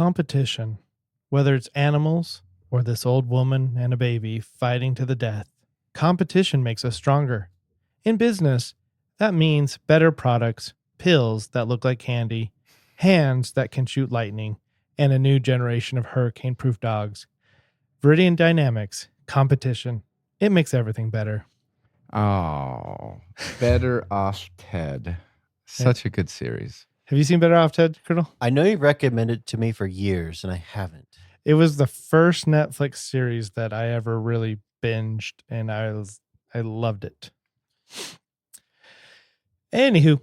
Competition, whether it's animals or this old woman and a baby fighting to the death, competition makes us stronger. In business, that means better products, pills that look like candy, hands that can shoot lightning, and a new generation of hurricane-proof dogs. Viridian Dynamics, competition. It makes everything better. Oh, Better Off Ted. Such a good series. Have you seen Better Off Ted, Colonel? I know you recommended it to me for years, and I haven't. It was the first Netflix series that I ever really binged, and I loved it. Anywho,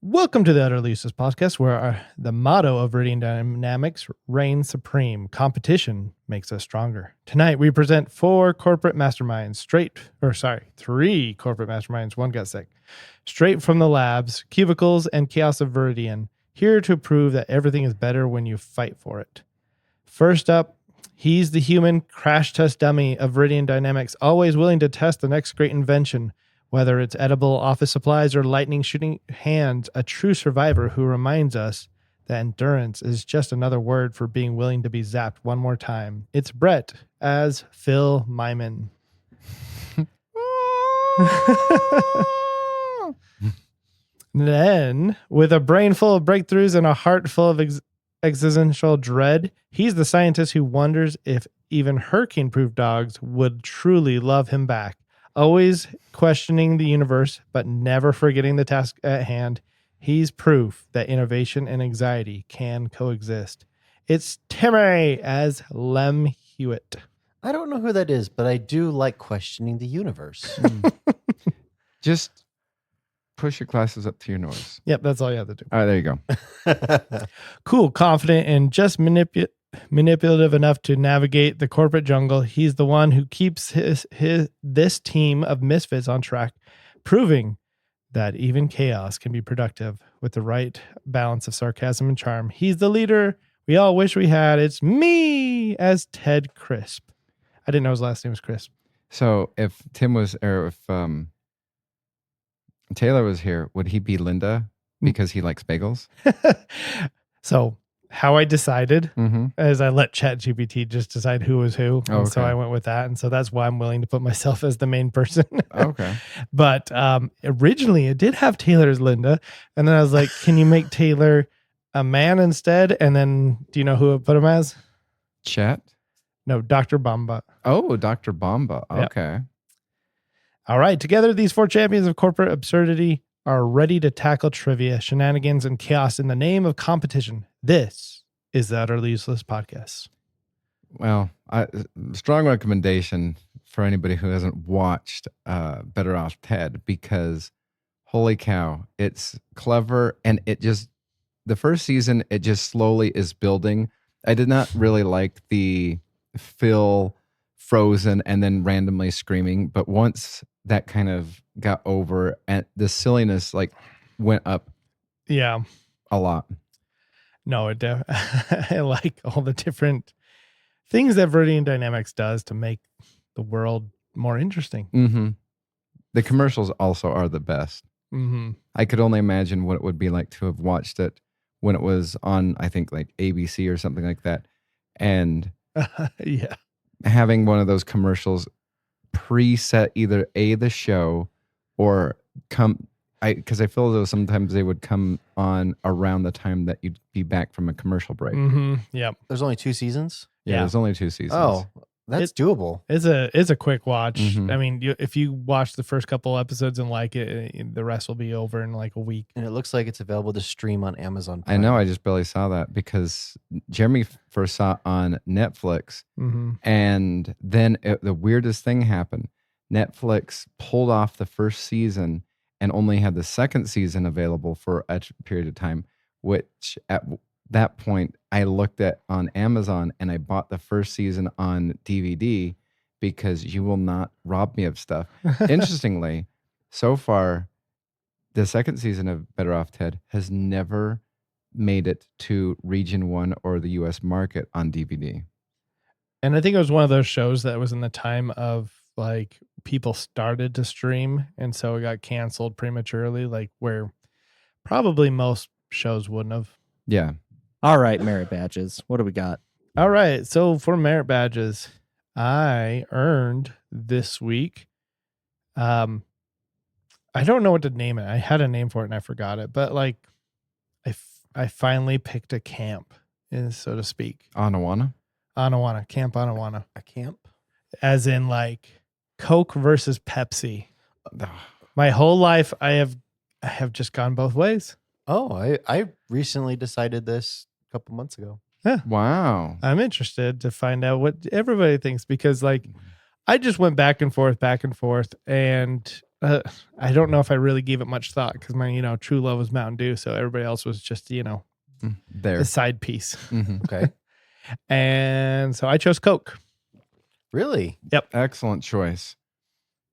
welcome to the Utterly Useless Podcast, where the motto of Viridian Dynamics reigns supreme. Competition makes us stronger. Tonight, we present three corporate masterminds, one got sick, straight from the labs, cubicles, and chaos of Viridian, here to prove that everything is better when you fight for it. First up, he's the human crash test dummy of Viridian Dynamics, always willing to test the next great invention. Whether it's edible office supplies or lightning shooting hands, a true survivor who reminds us that endurance is just another word for being willing to be zapped one more time. It's Brett as Phil Myman. Then, with a brain full of breakthroughs and a heart full of existential dread, he's the scientist who wonders if even hurricane-proof dogs would truly love him back. Always questioning the universe, but never forgetting the task at hand. He's proof that innovation and anxiety can coexist. It's Timmy as Lem Hewitt. I don't know who that is, but I do like questioning the universe. Just push your glasses up to your nose. Yep, that's all you have to do. All right, there you go. Cool, confident, and just manipulative enough to navigate the corporate jungle. He's the one who keeps this team of misfits on track, proving that even chaos can be productive with the right balance of sarcasm and charm. He's the leader we all wish we had. It's me as Ted Crisp. I didn't know his last name was Crisp. So if Taylor was here, would he be Linda because he likes bagels? So how I decided is I let ChatGPT just decide who was who. Oh, okay. So I went with that. And so that's why I'm willing to put myself as the main person. Okay. But originally it did have Taylor as Linda. And then I was like, can you make Taylor a man instead? And then do you know who I put him as? Chat? No, Dr. Bamba. Oh, Dr. Bamba. Yep. Okay. All right. Together, these four champions of corporate absurdity are ready to tackle trivia, shenanigans, and chaos in the name of competition. This is the Utterly Useless Podcast. Well, strong recommendation for anybody who hasn't watched Better Off Ted, because holy cow, it's clever, and the first season, it just slowly is building. I did not really like the Phil frozen and then randomly screaming, but once that kind of got over and the silliness went up a lot. No, I like all the different things that Viridian Dynamics does to make the world more interesting. Mm-hmm. The commercials also are the best. Mm-hmm. I could only imagine what it would be like to have watched it when it was on, I think, like ABC or something like that. And yeah, having one of those commercials preset either the show or because I feel as though sometimes they would come on around the time that you'd be back from a commercial break. Mm-hmm. Yep. There's only 2 seasons? Yeah, there's only 2 seasons. Oh, that's doable. It's a quick watch. Mm-hmm. I mean, if you watch the first couple episodes and like it, the rest will be over in like a week. And it looks like it's available to stream on Amazon Prime. I know. I just barely saw that because Jeremy first saw it on Netflix. Mm-hmm. And then the weirdest thing happened. Netflix pulled off the first season and only had the second season available for a period of time, which at that point I looked at on Amazon and I bought the first season on DVD because you will not rob me of stuff. Interestingly, so far, the second season of Better Off Ted has never made it to Region 1 or the U.S. market on DVD. And I think it was one of those shows that was in the time of like people started to stream, and so it got canceled prematurely, like where probably most shows wouldn't have. Yeah. All right, merit badges. What do we got? All right. So for merit badges, I earned this week. I don't know what to name it. I had a name for it and I forgot it. But like, I finally picked a camp, so to speak. Anawana? Camp Anawana. A camp? As in like Coke versus Pepsi. Ugh. My whole life, I have just gone both ways. Oh, I recently decided this a couple months ago. Wow. I'm interested to find out what everybody thinks because like I just went back and forth, and I don't know if I really gave it much thought because my true love was Mountain Dew, so everybody else was just There. a side piece. Mhm. Okay. And so I chose Coke. Really? Excellent choice.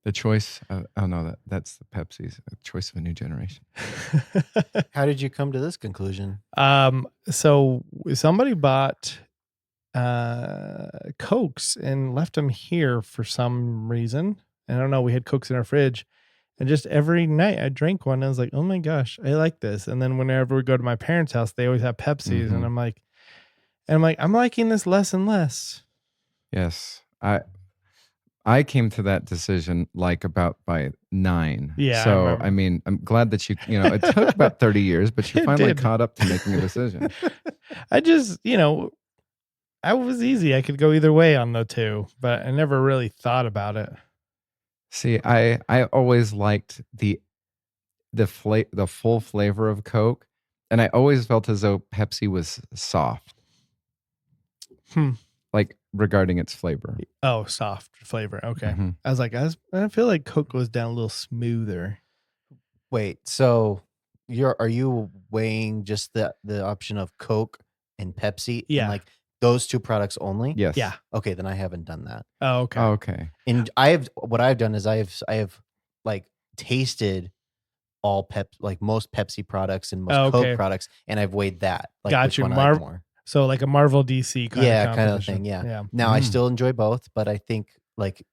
The choice of, oh no, that's the Pepsi's choice of a new generation. How did you come to this conclusion? So somebody bought Cokes and left them here for some reason. I don't know. We had Cokes in our fridge, and just every night I drank one. And I was like, oh my gosh, I like this. And then whenever we go to my parents' house, they always have Pepsis, Mhm. and I'm like, I'm liking this less and less. Yes. I came to that decision like about by 9. Yeah, I So remember. I mean, I'm glad that it took about 30 years, but you It finally did. caught up to making a decision. I just, I was easy. I could go either way on the two, but I never really thought about it. See, I always liked the full flavor of Coke, and I always felt as though Pepsi was soft. Like regarding its flavor. Oh, soft flavor. Okay. Mhm. I was like, I feel like Coke goes down a little smoother. Wait, so are you weighing just the option of Coke and Pepsi? Yeah. And like those two products only? Yes. Yeah. Okay, then I haven't done that. Oh, okay. Okay. And what I've done is I have like tasted all most Pepsi products and most Oh, okay. Coke products, and I've weighed that. Like Got which you. one I like more. So like a Marvel DC kind Yeah, of kind of competition. thing. Yeah. Yeah. Now I Mm. still enjoy both, but I think like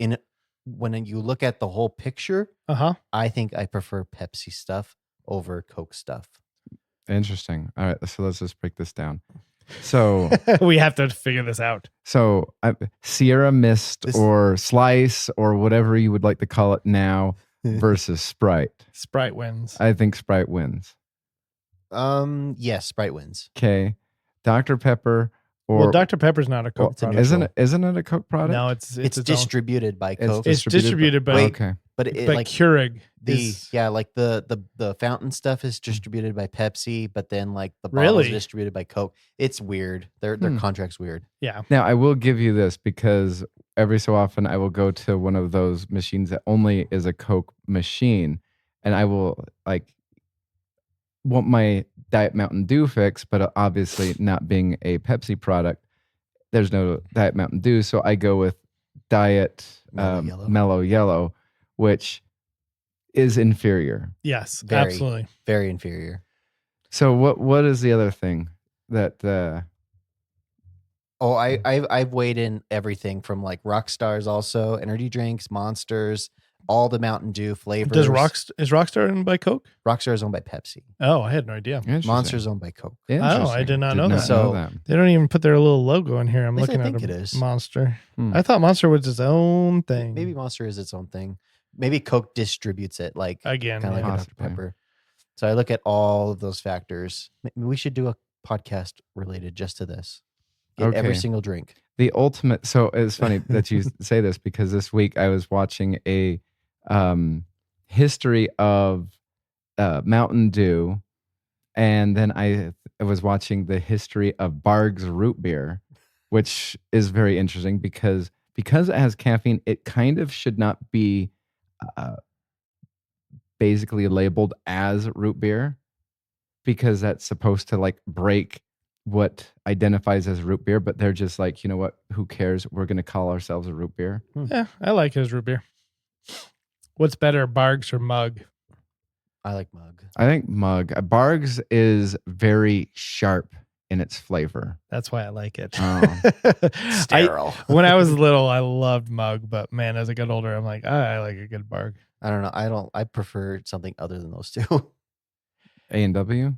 when you look at the whole picture, Uh-huh. I think I prefer Pepsi stuff over Coke stuff. Interesting. All right, so let's just break this down. So We have to figure this out. Sierra Mist This- or Slice or whatever you would like to call it now versus Sprite. Sprite wins. I think Sprite wins. Yes, Sprite wins. Okay. Dr. Pepper or Well, Dr. Pepper's not a Coke It's a product. isn't it a Coke product? No, it's It's its own. distributed by Coke, It's distributed by Okay. but it by like Keurig. like the fountain stuff is distributed by Pepsi, but then like the bottles Really? are distributed by Coke. It's weird. Their Hmm. contract's weird. Yeah. Now, I will give you this because every so often I will go to one of those machines that only is a Coke machine, and I will want my Diet Mountain Dew fix, but obviously not being a Pepsi product, there's no Diet Mountain Dew, so I go with Diet Mellow Yellow. Yellow, which is inferior. Yes, Very. absolutely. Very inferior. So what is the other thing that Oh, I've weighed in everything from like Rock Stars, also energy drinks, Monsters, all the Mountain Dew flavors. Is Rockstar owned by Coke? Rockstar is owned by Pepsi. Oh, I had no idea. Interesting. Monsters owned by Coke. Interesting. did not know that. So- They don't even put their little logo in here. I'm At least I looking at think a it is. Monster. Hmm. I thought Monster was its own thing. Maybe Monster is its own thing. Maybe Coke distributes it like Again. kind of yeah. like a Dr. Possibly. Pepper. So I look at all of those factors. Maybe we should do a podcast related just to this. Get every Okay. single drink. The ultimate. So it's funny that you say this because this week I was watching a history of Mountain Dew, and then I was watching the history of Barg's root beer, which is very interesting because it has caffeine. It kind of should not be basically labeled as root beer because that's supposed to like break what identifies as root beer, but they're just like, you know what, who cares, we're going to call ourselves a root beer. Yeah, I like his root beer. What's better, Bargs or Mug? I like Mug. I think Barg's is very sharp in its flavor. That's why I like it. Oh. Sterile. When I was little, I loved Mug, but man, as I got older, I'm like, I like a good Barg. I don't know. I prefer something other than those two. A&W.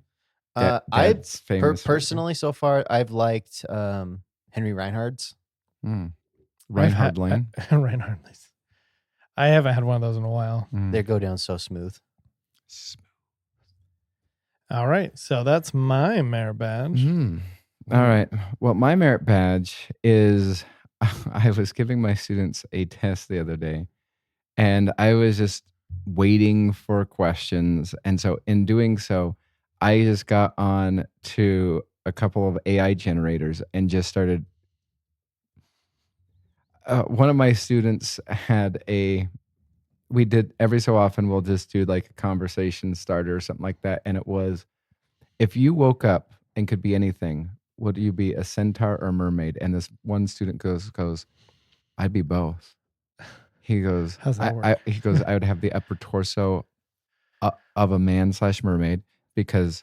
I Dad's famous personally so far I've liked Henry Reinhardt's. Reinhard Lane. Reinhard Lane. I haven't had one of those in a while. They go down so smooth. All right. So that's my merit badge. All right. Well, my merit badge is I was giving my students a test the other day, and I was just waiting for questions. And so in doing so, I just got on to a couple of AI generators and just started. One of my students we did every so often, we'll just do like a conversation starter or something like that. And it was, if you woke up and could be anything, would you be a centaur or mermaid? And this one student goes, I'd be both. He goes, How's that work? he goes, I would have the upper torso of a man/mermaid because,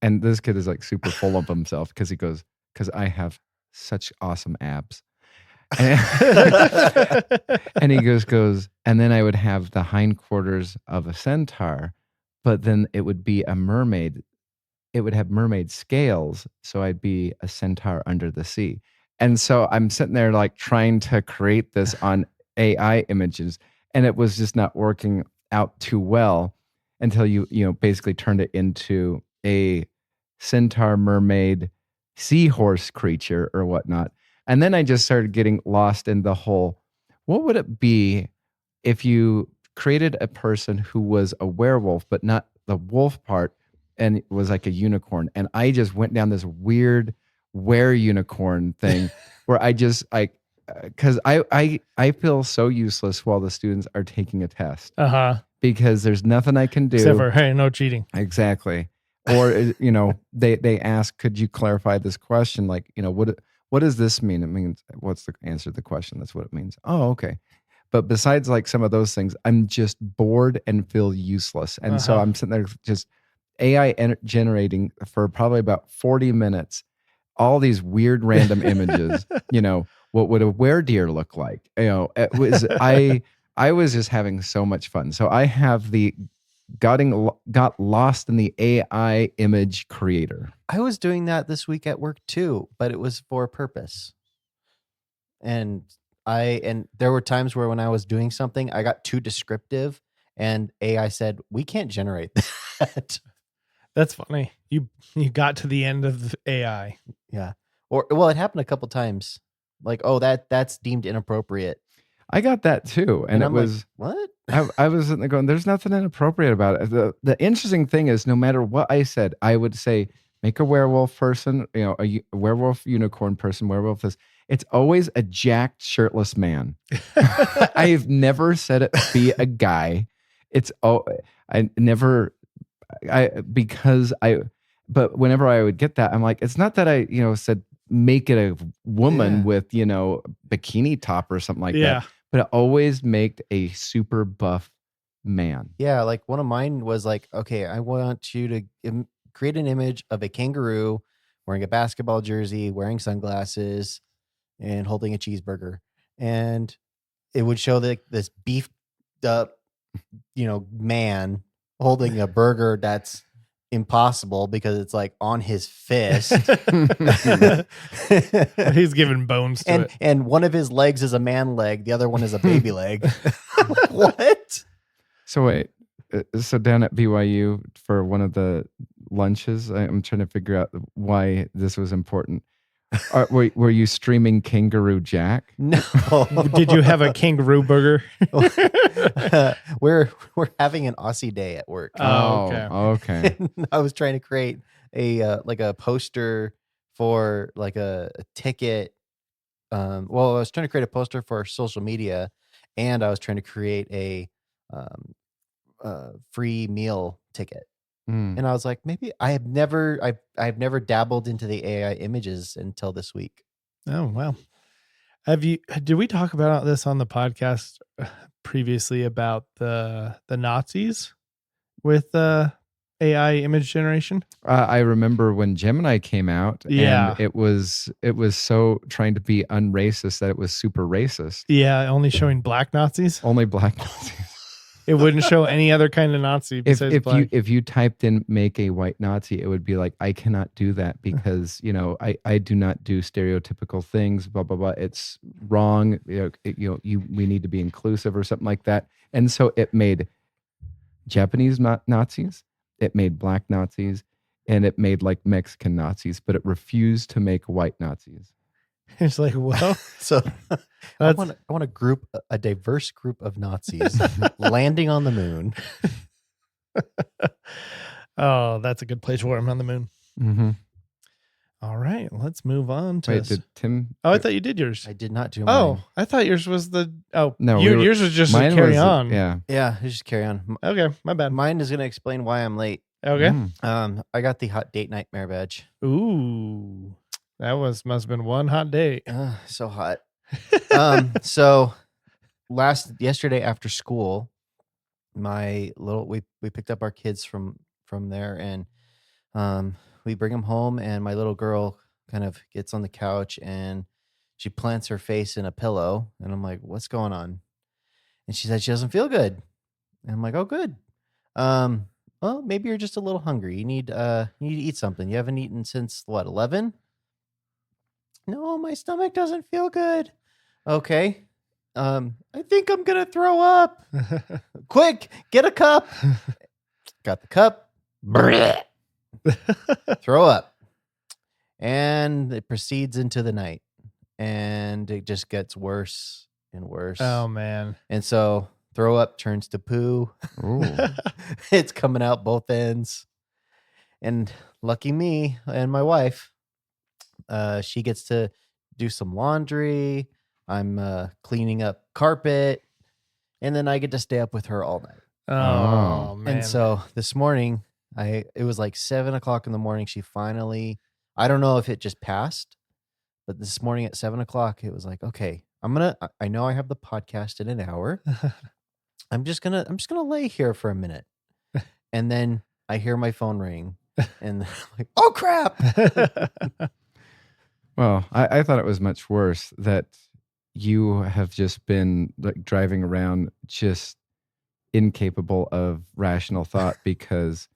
and this kid is like super full of himself because he goes, because I have such awesome abs. And he goes, and then I would have the hindquarters of a centaur, but then it would be a mermaid. It would have mermaid scales, so I'd be a centaur under the sea. And so I'm sitting there like trying to create this on AI images, and it was just not working out too well until you basically turned it into a centaur, mermaid, seahorse creature or whatnot. And then I just started getting lost in the whole, what would it be if you created a person who was a werewolf, but not the wolf part, and it was like a unicorn? And I just went down this weird were-unicorn thing where I just because I feel so useless while the students are taking a test because there's nothing I can do. Except for, hey, no cheating. Exactly. Or, they ask, could you clarify this question? Like, what does this mean? It means, what's the answer to the question? That's what it means. Oh, okay. But besides like some of those things, I'm just bored and feel useless. And so I'm sitting there just AI generating for probably about 40 minutes, all these weird random images, what would a deer look like? It was, I was just having so much fun. So I have got lost in the AI image creator. I was doing that this week at work too, but it was for a purpose. And there were times where when I was doing something, I got too descriptive and AI said, we can't generate that. That's funny. You got to the end of the AI. Yeah. It happened a couple times. Like, oh, that's deemed inappropriate. I got that too. And it I'm was, like, what? I was sitting there going, there's nothing inappropriate about it. The interesting thing is, no matter what I said, I would say, make a werewolf person, a werewolf unicorn person, werewolf this. It's always a jacked, shirtless man. I've never said it be a guy. But whenever I would get that, I'm like, it's not that I, said make it a woman with, bikini top or something like that. But it always made a super buff man. Yeah, like one of mine was like, okay, I want you to create an image of a kangaroo wearing a basketball jersey, wearing sunglasses, and holding a cheeseburger. And it would show this beefed up, man holding a burger that's impossible because it's like on his fist. He's giving bones to it. And one of his legs is a man leg, the other one is a baby leg. What? So wait, so down at BYU for one of the lunches, I'm trying to figure out why this was important. Were you streaming Kangaroo Jack? No. Did you have a kangaroo burger? We're having an Aussie day at work. Oh, okay. I was trying to create a poster for like a ticket. I was trying to create a poster for social media, and I was trying to create a free meal ticket. And I was like, maybe I've never dabbled into the AI images until this week. Oh, wow. Did we talk about this on the podcast previously about the Nazis with AI image generation? I remember when Gemini came out, and it was so trying to be unracist that it was super racist. Yeah, only showing black Nazis. Only black Nazis. It wouldn't show any other kind of Nazi besides black. if you typed in make a white Nazi, it would be like, I cannot do that because I do not do stereotypical things. Blah blah blah. It's wrong. We need to be inclusive or something like that. And so it made Japanese Nazis, it made black Nazis, and it made like Mexican Nazis, but it refused to make white Nazis. It's like, well, So I that's want a diverse group of Nazis landing on the moon. oh, that's a good place for him on the moon. Mm-hmm. All right, let's move on to. Wait, did Tim? Oh, I thought you did yours. I did not do mine. Oh, I thought yours was the. Oh, No, yours was just a mine carry was on. Yeah. Yeah, just carry on. Okay, my bad. Mine is going to explain why I'm late. Okay. Mm. I got the hot date nightmare badge. Ooh, that must have been one hot date. So hot. So yesterday after school, we picked up our kids from there, and we bring them home, and my little girl kind of gets on the couch and she plants her face in a pillow, and I'm like, what's going on? And she said she doesn't feel good. And I'm like, oh, good. Well, maybe you're just a little hungry. You need to eat something. You haven't eaten since what, 11? No, my stomach doesn't feel good. Okay. I think I'm gonna throw up. Quick, get a cup. Got the cup. Throw up. And it proceeds into the night. And it just gets worse and worse. Oh man. And so throw up turns to poo. Ooh. It's coming out both ends. And lucky me and my wife, she gets to do some laundry. I'm cleaning up carpet. And then I get to stay up with her all night. Oh man. And so this morning, it was like 7:00 in the morning. She finally, I don't know if it just passed, but this morning at 7:00, it was like, okay, I know I have the podcast in an hour. I'm just gonna lay here for a minute. And then I hear my phone ring and I'm like, oh crap. Well, I thought it was much worse that you have just been like driving around just incapable of rational thought because,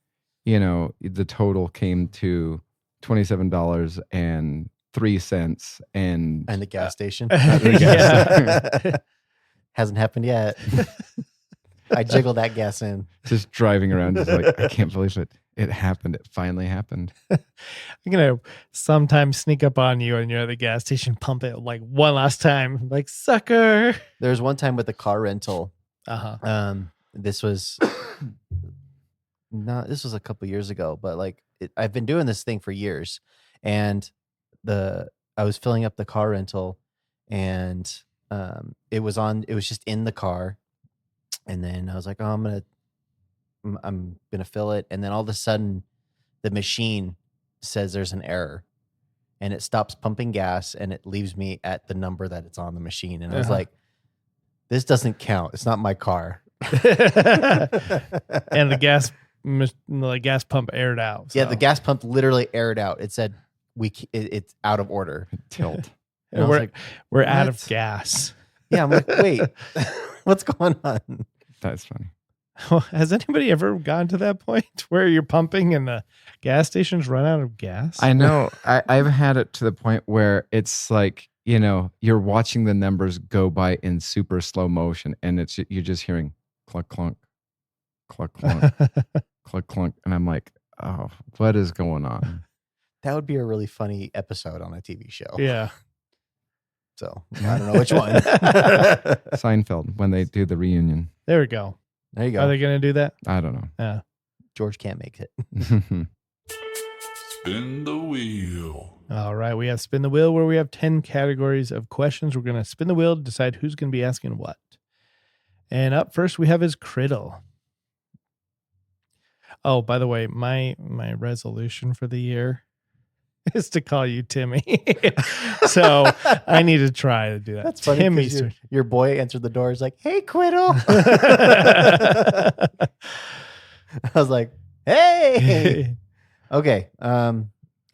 the total came to $27.03 and And the gas station. Yeah. Hasn't happened yet. I jiggled that gas in. just driving around just like, I can't believe it. It happened. It finally happened. I'm gonna sometimes sneak up on you and you're at the gas station, pump it like one last time, like sucker. There was one time with the car rental. Uh-huh. This was a couple years ago, but like I've been doing this thing for years, and I was filling up the car rental, and it was just in the car, and then I was like, oh, I'm gonna fill it, and then all of a sudden the machine says there's an error, and it stops pumping gas, and it leaves me at the number that it's on the machine, and I was like, this doesn't count. It's not my car. And the gas pump aired out. Yeah, so. the gas pump literally aired out. It said it's out of order. Tilt. And I was like, we're out "What?" of gas. Yeah, I'm like, wait, what's going on? That's funny. Has anybody ever gotten to that point where you're pumping and the gas stations run out of gas? I know. I've had it to the point where it's like, you're watching the numbers go by in super slow motion, and you're just hearing cluck, clunk, cluck, clunk, cluck, clunk. And I'm like, oh, what is going on? That would be a really funny episode on a TV show. Yeah. So I don't know which one. Seinfeld, when they do the reunion. There we go. There you Are go. they going to do that? I don't know. Yeah. George can't make it. Spin the wheel. All right. We have Spin the Wheel where we have 10 categories of questions. We're going to spin the wheel to decide who's going to be asking what. And up first, we have his Criddle. Oh, by the way, my resolution for the year is to call you Timmy. So I need to try to do that. That's funny. Timmy's 'Cause your boy answered the door. He's like, hey, Quiddle. I was like, hey. Okay. And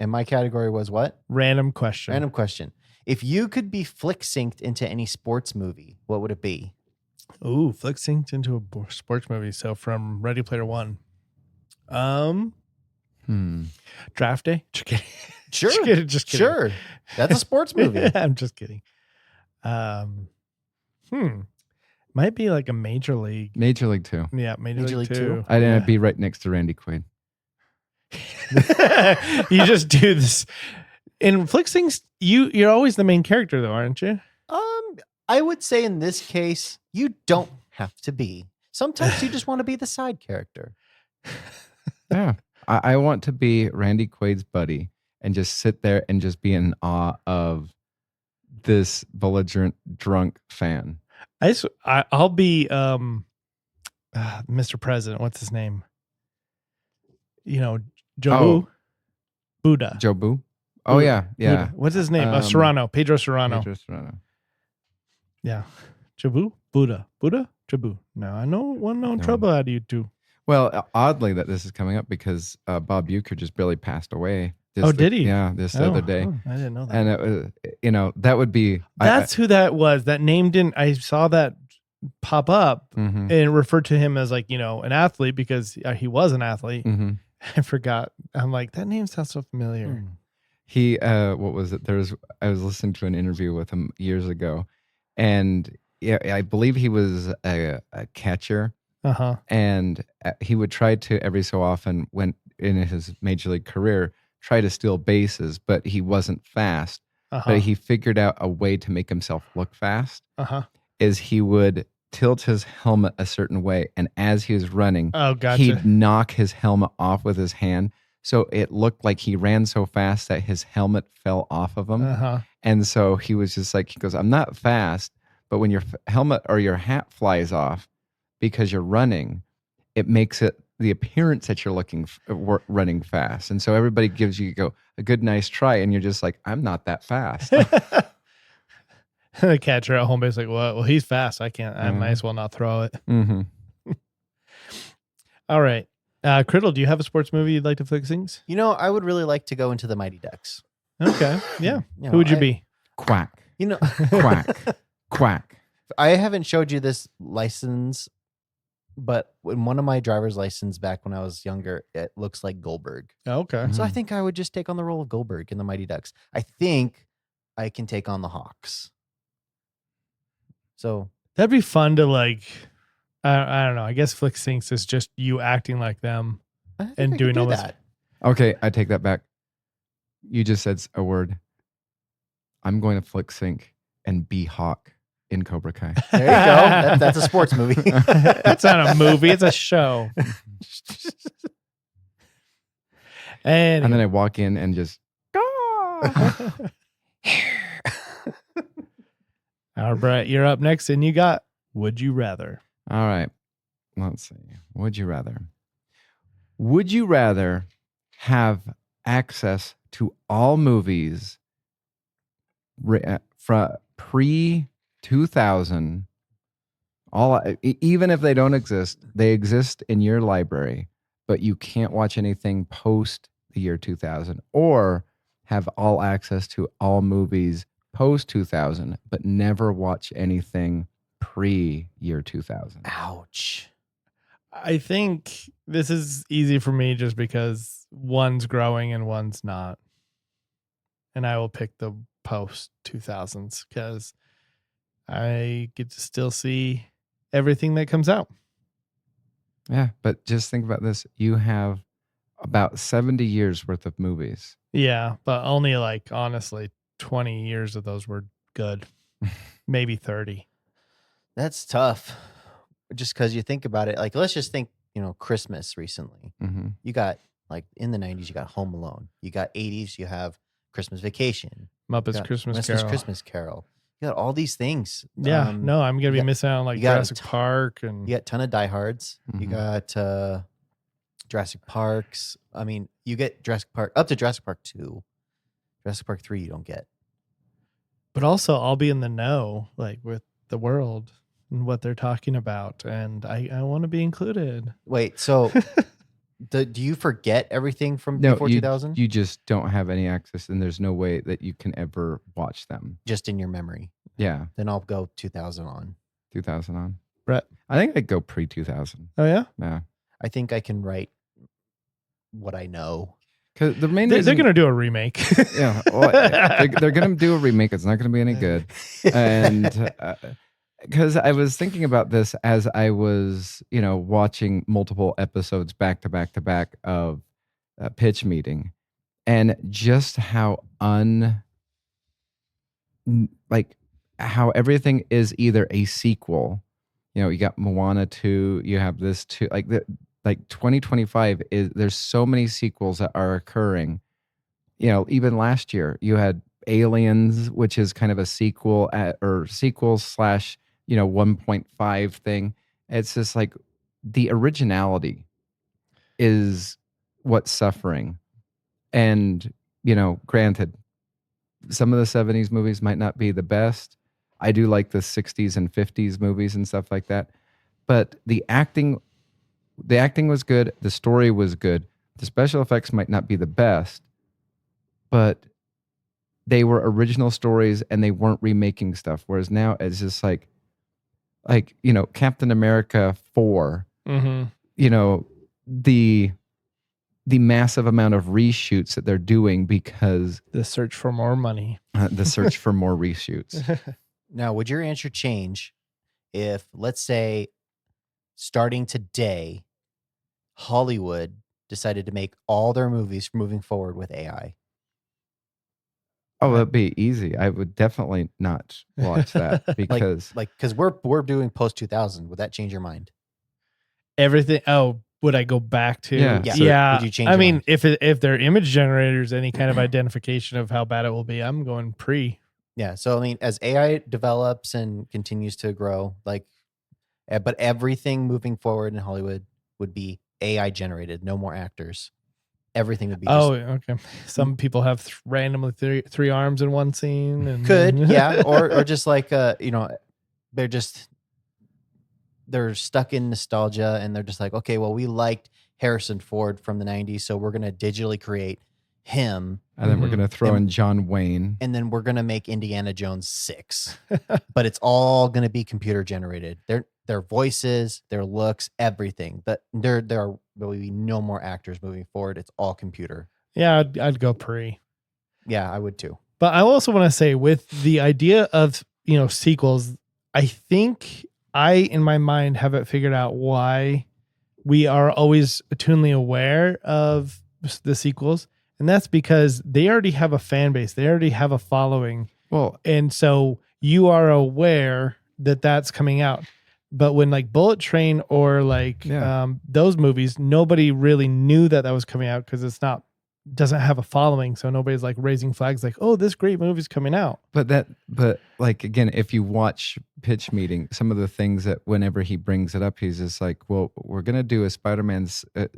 my category was what? Random question. Random question. If you could be flick synced into any sports movie, what would it be? Ooh, flick synced into a sports movie. So from Ready Player One. Draft Day? Just kidding. Sure. Just kidding. Sure. That's a sports movie. I'm just kidding. Might be like a Major League. Major League 2. Yeah, Major League 2. 2. I'd be right next to Randy Quaid. You just do this. In flick syncs, you're always the main character though, aren't you? I would say in this case, you don't have to be. Sometimes you just want to be the side character. Yeah. I want to be Randy Quaid's buddy and just sit there and just be in awe of this belligerent drunk fan. I'll be Mr. President. What's his name? Joe Buddha. Joe Boo? Oh, yeah. Yeah. Buddha. What's his name? Serrano. Pedro Serrano. Pedro Serrano. Yeah. Jabu? Buddha. Jabu. No, I know one known trouble out of you two. Well, oddly that this is coming up because Bob Uecker just barely passed away. Did he? Yeah, this other day. I didn't know that. And it was, that would be... That's who that was. That name didn't... I saw that pop up Mm-hmm. and referred to him as an athlete because he was an athlete. Mm-hmm. I forgot. I'm like, that name sounds so familiar. He, what was it? I was listening to an interview with him years ago, and yeah, I believe he was a catcher. Uh-huh. And he would try to every so often, when in his major league career, try to steal bases, but he wasn't fast. Uh-huh. But he figured out a way to make himself look fast. Uh-huh. Is he would tilt his helmet a certain way, and as he was running, gotcha. he'd knock his helmet off with his hand, so it looked like he ran so fast that his helmet fell off of him. Uh-huh. And so he was just like, he goes, I'm not fast, but when your helmet or your hat flies off because you're running, it makes it the appearance that you're running fast. And so everybody gives you a good, nice try. And you're just like, I'm not that fast. The catcher at home base like, well, he's fast. I can't. I might as well not throw it. Mm-hmm. All right. Criddle, do you have a sports movie you'd like to fix things? I would really like to go into the Mighty Ducks. Okay. Yeah. Who would you be? Quack. Quack. Quack. I haven't showed you this license, but in one of my driver's license back when I was younger, it looks like Goldberg. Okay. So I think I would just take on the role of Goldberg in the Mighty Ducks. I think I can take on the Hawks. So that'd be fun to I don't know. I guess Flick Syncs is just you acting like them and doing all this. Okay, I take that back. You just said a word. I'm going to flick sync and be Hawk in Cobra Kai. There you go. That's a sports movie. That's not a movie. It's a show. And then I walk in and just... All right, you're up next, and you got Would You Rather. All right. Let's see. Would you rather? Would you rather have access to all movies from pre-2000, even if they don't exist, they exist in your library, but you can't watch anything post the year 2000, or have all access to all movies post 2000, but never watch anything pre-year 2000. Ouch. I think this is easy for me just because one's growing and one's not. And I will pick the post 2000s because I get to still see everything that comes out. Yeah, but just think about this. You have about 70 years worth of movies. Yeah, but only honestly, 20 years of those were good. Maybe 30. That's tough. Just because you think about it, let's just think, Christmas recently. Mm-hmm. You got in the 90s, you got Home Alone. You got 80s, you have Christmas Vacation. Muppets Christmas Carol. Christmas Carol. You got all these things. Yeah, no, I'm going to be missing out on Jurassic Park. And you got a ton of diehards. Mm-hmm. You got Jurassic Parks. I mean, you get Jurassic Park up to Jurassic Park 2. Jurassic Park 3 you don't get. But also, I'll be in the know, with the world and what they're talking about. And I want to be included. Wait, so do you forget everything from before 2000? You just don't have any access, and there's no way that you can ever watch them. Just in your memory. Yeah. Then I'll go 2000 on. 2000 on. Brett. I think I'd go pre-2000. Oh yeah, Yeah. I think I can write what I know. Because the main they're reason, gonna do a remake. yeah, well, they're going to do a remake. It's not going to be any good. And because I was thinking about this as I was, watching multiple episodes back to back to back of Pitch Meeting, and just how like how everything is either a sequel. You got Moana 2, you have this 2, like 2025 is, there's so many sequels that are occurring. Even last year you had Aliens, which is kind of a sequel or sequel slash 1.5 thing. It's just like the originality is what's suffering. And granted, some of the 70s movies might not be the best. I do like the 60s and 50s movies and stuff like that, but the acting was good, the story was good, the special effects might not be the best, but they were original stories and they weren't remaking stuff. Whereas now it's just like Captain America 4, Mm-hmm. The massive amount of reshoots that they're doing because The search for more money. the search for more reshoots. Now, would your answer change if, let's say, starting today, Hollywood decided to make all their movies moving forward with AI? Oh, that'd be easy. I would definitely not watch that because Because we're doing post 2000. Would that change your mind? Everything. Oh, would I go back to? Yeah. Yeah. Yeah. Would you change I your mean, mind? if their image generators any kind of identification of how bad it will be, I'm going pre. Yeah. So, I mean, as AI develops and continues to grow, but everything moving forward in Hollywood would be AI generated, no more actors. Everything would be just Oh, okay. Some people have randomly three arms in one scene. And could, yeah, or just they're stuck in nostalgia and they're just like, okay, well, we liked Harrison Ford from the 90s, so we're gonna digitally create him, and then we're Mhm. gonna throw in John Wayne. and then we're gonna make Indiana Jones 6. But it's all gonna be computer generated. Their voices, their looks, everything. But there will be no more actors moving forward. It's all computer. Yeah, I'd go pre. Yeah, I would too. But I also want to say, with the idea of sequels, I think I in my mind have it figured out why we are always attunely aware of the sequels, and that's because they already have a fan base, they already have a following, Well, and so you are aware that that's coming out. But when like Bullet Train or those movies, nobody really knew that was coming out because doesn't have a following. So nobody's like raising flags like, oh, this great movie's coming out. but like, again, if you watch Pitch Meeting, some of the things that whenever he brings it up, he's just like, well, we're going to do a Spider-Man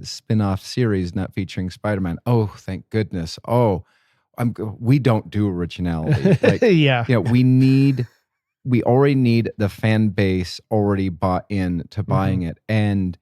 spin-off series not featuring Spider-Man. Oh, thank goodness. Oh, we don't do originality. Like, Yeah. we already need the fan base already bought in to buying it. And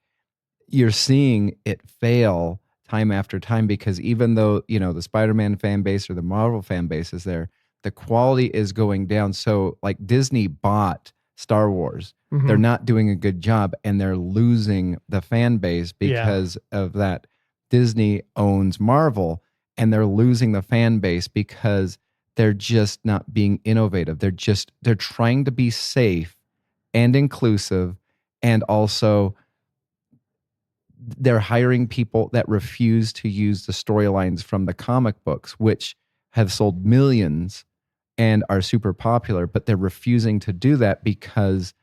you're seeing it fail time after time because even though, the Spider-Man fan base or the Marvel fan base is there, the quality is going down. So like Disney bought Star Wars. Mhm. They're not doing a good job and they're losing the fan base because of that. Disney owns Marvel and they're losing the fan base because they're just not being innovative. They're trying to be safe and inclusive, and also they're hiring people that refuse to use the storylines from the comic books, which have sold millions and are super popular, but they're refusing to do that because,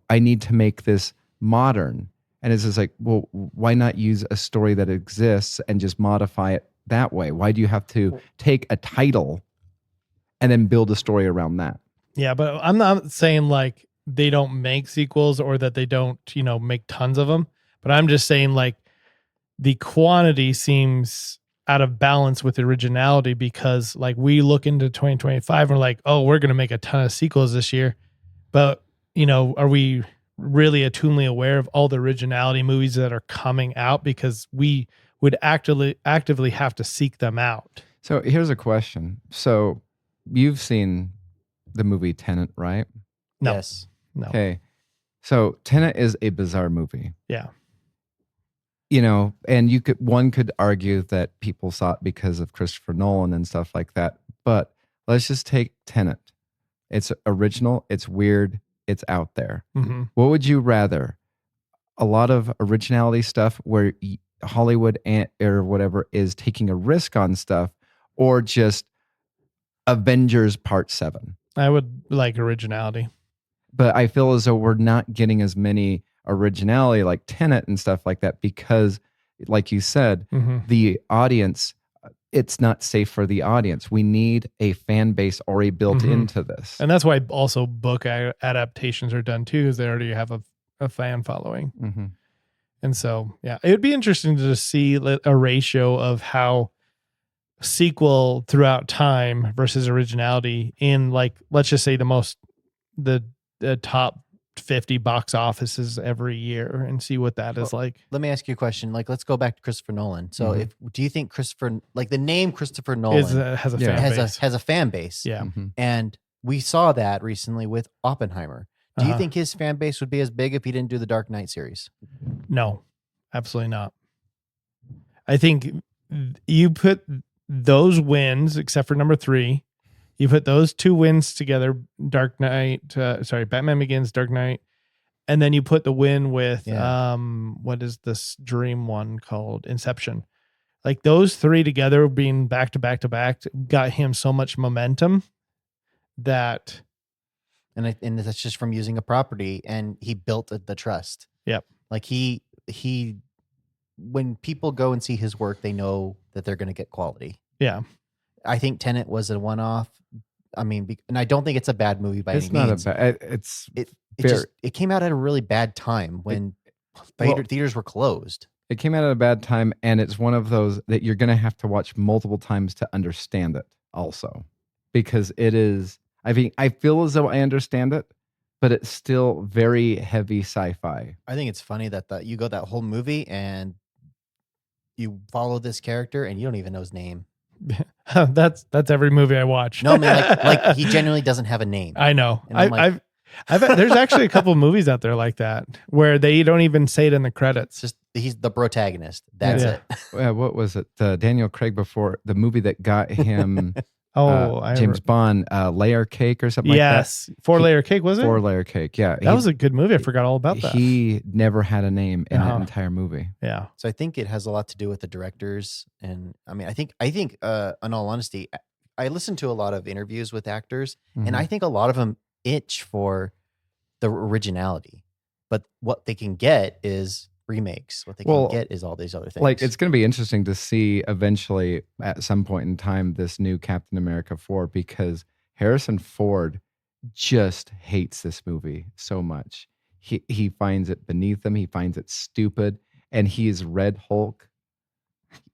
I need to make this modern. And it's just like, well, why not use a story that exists and just modify it that way? Why do you have to take a title and then build a story around that? Yeah, but I'm not saying like they don't make sequels or that they don't, make tons of them. But I'm just saying like the quantity seems out of balance with originality because like we look into 2025 and we're like, oh, we're going to make a ton of sequels this year. But, are we really attunely aware of all the originality movies that are coming out? Because we would actively have to seek them out. So here's a question. So you've seen the movie Tenet, right? No. Yes. No. Okay. So Tenet is a bizarre movie. Yeah. And one could argue that people saw it because of Christopher Nolan and stuff like that. But let's just take Tenet. It's original, it's weird, it's out there. Mm-hmm. What would you rather? A lot of originality stuff where Hollywood or whatever is taking a risk on stuff, or just Avengers Part 7? I would like originality. But I feel as though we're not getting as many originality like Tenet and stuff like that because, like you said, Mm-hmm. the audience, it's not safe for the audience. We need a fan base already built Mhm. into this. And that's why also book adaptations are done too, because they already have a fan following. Mm-hmm. And so, yeah, it would be interesting to just see a ratio of how sequel throughout time versus originality in, like, let's just say the top 50 box offices every year, and see what that is like. Let me ask you a question. Like, let's go back to Christopher Nolan. So, Mhm. do you think the name Christopher Nolan Has a Yeah. fan base. has a fan base? Yeah. Mm-hmm. And we saw that recently with Oppenheimer. Do you Uh-huh. think his fan base would be as big if he didn't do the Dark Knight series? No, absolutely not. I think you put those wins, except for number 3, you put those 2 wins together, Batman Begins, Dark Knight, and then you put the win with, Yeah. what is this dream one called? Inception. Like those 3 together being back to back to back got him so much momentum that, And that's just from using a property, and he built the trust. Yep. Like he when people go and see his work, they know that they're going to get quality. yeah. I think Tenet was a one-off. I mean, and I don't think it's a bad movie by It's any not means. It came out at a really bad time when theaters were closed. It came out at a bad time, and it's one of those that you're going to have to watch multiple times to understand it also, because it is, I mean, I feel as though I understand it, but it's still very heavy sci-fi. I think it's funny that you go that whole movie and you follow this character and you don't even know his name. that's every movie I watch. No, I mean, like he genuinely doesn't have a name. I know. And I'm like- I've there's actually a couple movies out there like that where they don't even say it in the It's credits. just he's the protagonist. That's Yeah. it. What was it? Daniel Craig before the movie that got him I James Bond, Layer Cake or something yes, 4-layer cake, was like it? that. 4-layer cake. Yeah. That was a good movie. I forgot all about that. He never had a name in Uh-huh. that entire movie. Yeah. So I think it has a lot to do with the directors. And I mean, I think in all honesty, I listen to a lot of interviews with actors, and Mhm. I think a lot of them itch for the originality, but what they can get is remakes. What they can get is all these other things. Like, it's going to be interesting to see eventually at some point in time this new Captain America 4, because Harrison Ford just hates this movie so much. He finds it beneath him. He finds it stupid, and he's Red Hulk.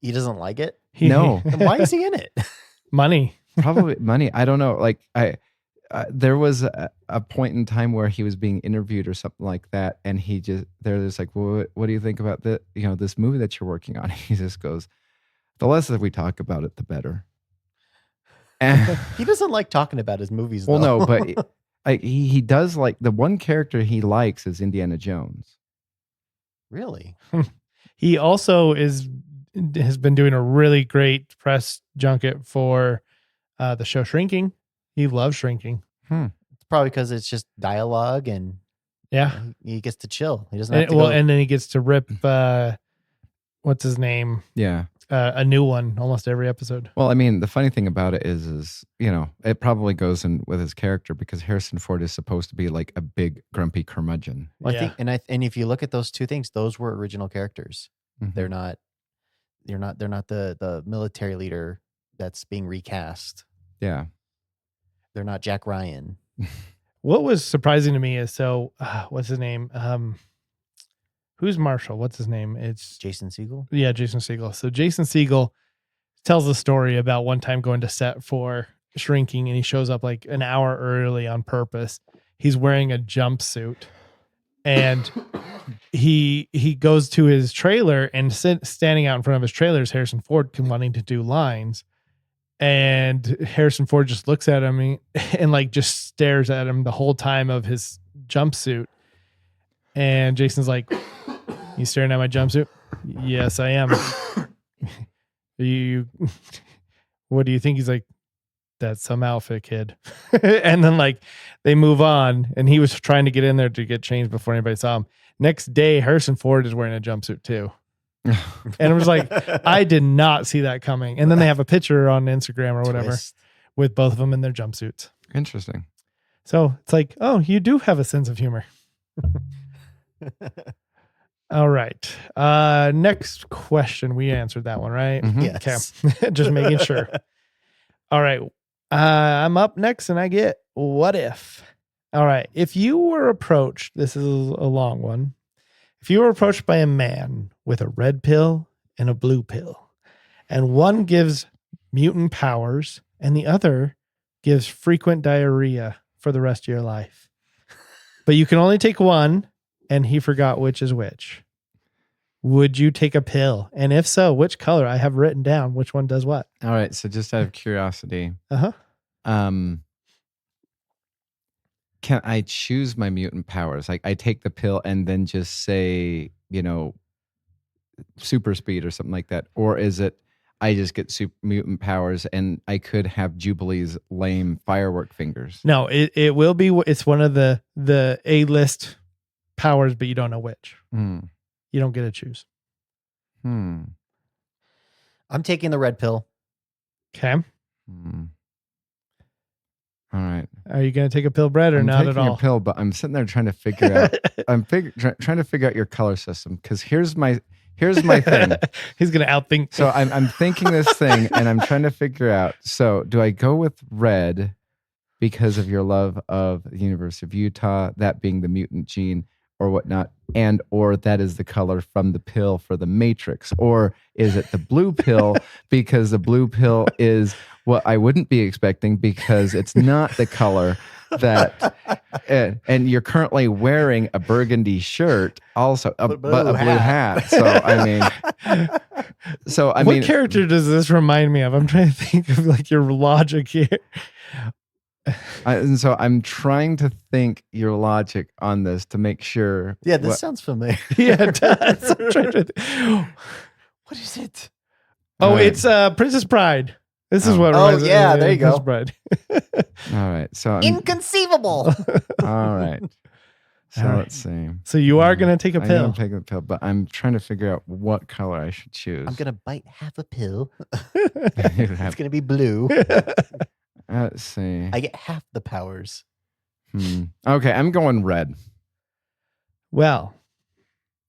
He doesn't like it. No. Then why is he in it? Money. Probably money. I don't know. Like there was a point in time where he was being interviewed or something like that, and they're just like, well, what do you think about this movie that you're working on? He just goes, the less that we talk about it, the better. And, He doesn't like talking about his movies. well, though. no, but like he does, like, the one character he likes is Indiana Jones. Really, He also has been doing a really great press junket for the show Shrinking. He loves Shrinking. it's probably because it's just dialogue, and Yeah. he gets to chill. He doesn't have And, to well, go. and then he gets to rip what's his name? Yeah. A new one almost every episode. Well, I mean, the funny thing about it is, it probably goes in with his character, because Harrison Ford is supposed to be like a big grumpy curmudgeon. Well, Yeah. I think, and if you look at those two things, those were original characters. Mhm. They're not the military leader that's being recast. Yeah. They're not Jack Ryan. What was surprising to me is what's his name? Who's Marshall? What's his name? It's Jason Segel. Yeah, Jason Segel. So Jason Segel tells a story about one time going to set for Shrinking, and he shows up like an hour early on purpose. He's wearing a jumpsuit, and he goes to his trailer, and standing out in front of his trailer is Harrison Ford wanting to do lines. And Harrison Ford just looks at him and like just stares at him the whole time of his jumpsuit. And Jason's like, you staring at my jumpsuit? Yes, I am. You, what do you think? He's like, that's some outfit, kid. And then like they move on, and he was trying to get in there to get changed before anybody saw him. Next day, Harrison Ford is wearing a jumpsuit too. And it was like, I did not see that coming. And then they have a picture on Instagram or whatever Twist. with both of them in their jumpsuits. Interesting. So it's like, oh, you do have a sense of humor. All right. Next question. We answered that one, right? Mhm. Yes. Okay. Just making sure. All right. I'm up next and I get what if. All right. If you were approached, this is a long one. If you were approached by a man with a red pill and a blue pill, and one gives mutant powers and the other gives frequent diarrhea for the rest of your life, but you can only take one and he forgot which is which, would you take a pill? And if so, which color? I have written down which one does what. All right. So just out of curiosity, Uh-huh. can I choose my mutant powers? Like I take the pill and then just say, super speed or something like that? Or is it I just get super mutant powers and I could have Jubilee's lame firework fingers? No, it will be, it's one of the A-list powers, but you don't know which. Hmm. You don't get to choose. I'm taking the red pill. Okay. Hmm. All right. Are you going to take a pill, Brett, or I'm not taking at all? a pill, but I'm sitting there trying to figure out. I'm trying to figure out your color system because here's my thing. He's going to outthink. So I'm thinking this thing and I'm trying to figure out. So do I go with red because of your love of the University of Utah, that being the mutant gene or whatnot, or that is the color from the pill for the Matrix, or is it the blue pill because the blue pill is what I wouldn't be expecting because it's not the color that, and you're currently wearing a burgundy shirt, also but a blue hat. So I mean, what character does this remind me of? I'm trying to think of like your logic here. And so I'm trying to think your logic on this to make sure. Yeah, this sounds familiar. Yeah, it does. I'm trying to What is it? Oh, All right. it's Princess Bride. This is Oh. what. Oh, reminds me yeah, of there you Princess go. Bride. All right. So Inconceivable. all right. So All right. let's see. So you are going to take a I pill. am taking a pill, but I'm trying to figure out what color I should choose. I'm going to bite half a pill. You It's have- going to be blue. Let's see. I get half the powers. Okay, I'm going red. Well,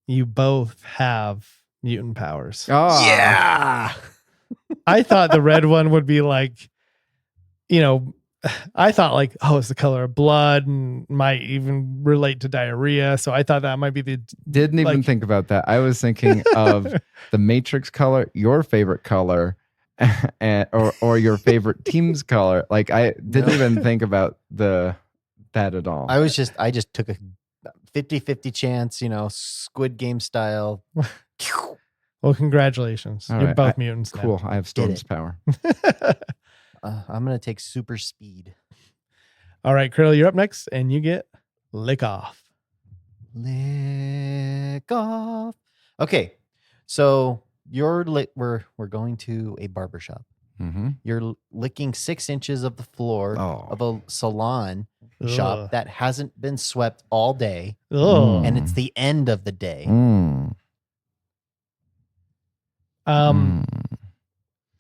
you both have mutant powers. Oh, Yeah. I thought the red one would be like, I thought like, oh, it's the color of blood and might even relate to diarrhea. So I thought that might be the. Didn't even like- think about that. I was thinking of the Matrix color, your favorite color, or your favorite team's color. Like I didn't even think about that at all. I just took a 50-50 chance, Squid Game style. Well, congratulations. All You're right, both mutants now. Cool. I have Storm's it. power. I'm going to take super speed. All right, Krill, you're up next, and you get lick off. Lick off. Okay. So we're going to a barber shop. Mm-hmm. You're licking 6 inches of the floor Oh. of a salon Ugh. shop that hasn't been swept all day, Ugh. and it's the end of the day. Mm.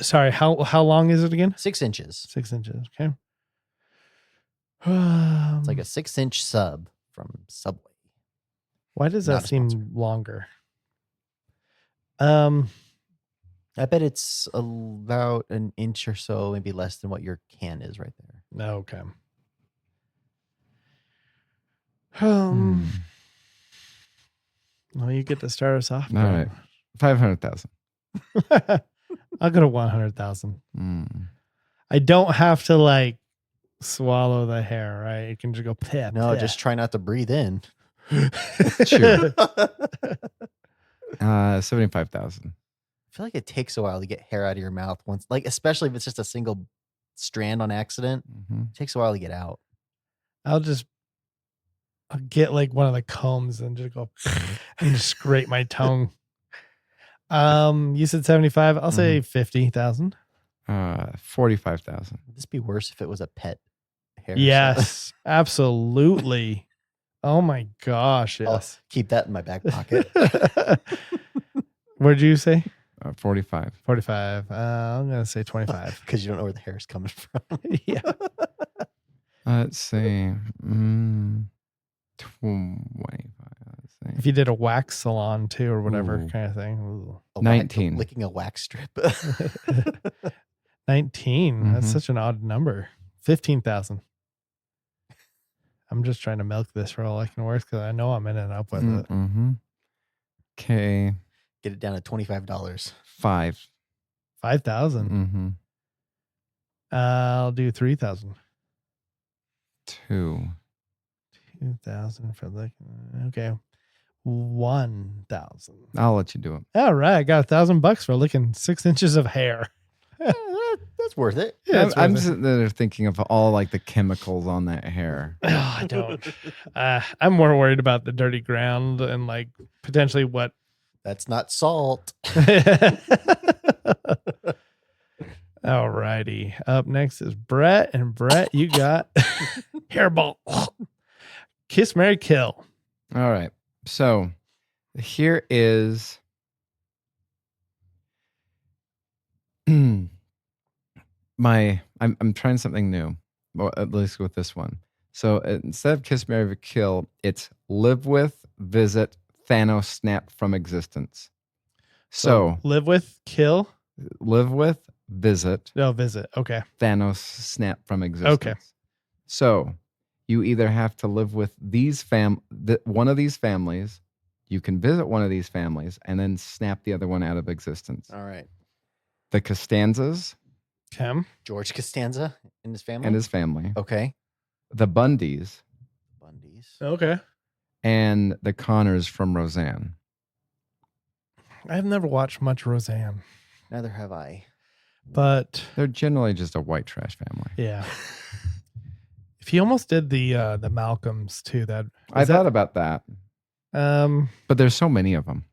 Sorry, how long is it again? 6 inches. 6 inches. Okay. It's like a 6-inch sub from Subway. Why does not that a seem sponsor. longer? I bet it's about an inch or so, maybe less than what your can is right there. Okay. Well, you get to start us off. All right. 500,000. I'll go to 100,000. Mm. I don't have to like swallow the hair, right? You can just go pip. No, just try not to breathe in. Sure. 75,000. I feel like it takes a while to get hair out of your mouth once, like especially if it's just a single strand on accident. Mm-hmm. It takes a while to get out. I'll just I'll get like one of the combs and just go and just scrape my tongue. You said 75. I'll say 50,000. 45,000. Would this be worse if it was a pet hair? Yes, absolutely. Oh my gosh, I'll yes. keep that in my back pocket. What'd you say? 45. 45. I'm gonna say 25. Because you don't know where the hair is coming from. Yeah. Let's see. 25. Let's see. If you did a wax salon too, or whatever Ooh. kind of thing. Ooh. 19. Licking a wax strip. 19. That's Mhm. such an odd number. 15,000. I'm just trying to milk this for all I can worth because I know I'm in and up with it. Mm-hmm. Okay. Get it down to $25. 5. 5,000. Mm-hmm. I'll do 3,000. 2. 2,000 for the okay. 1,000. I'll let you do it. All right, I got $1,000 for licking 6 inches of hair. That's worth it. Yeah, it's I'm worth it. sitting there thinking of all like the chemicals on that hair. Oh, I don't. I'm more worried about the dirty ground and like potentially what. That's not salt. All righty. Up next is Brett, and Brett, you got hairball. Kiss, marry, kill. All right. So here is I'm trying something new, or at least with this one. So instead of kiss, marry, kill, it's live with, visit, Thanos snap from existence. So live with, kill. live with, visit, No, visit. Okay. Thanos snap from existence. Okay. So you either have to live with these one of these families, you can visit one of these families, and then snap the other one out of existence. All right. The Costanzas Cam. George Costanza and his family. and his family, Okay. the Bundys, Bundy's. Okay. and the Connors from Roseanne. I've never watched much Roseanne, Neither have I. but They're generally just a white trash family. yeah. If he almost did the Malcolms too, I thought about that, about but there's so many of them.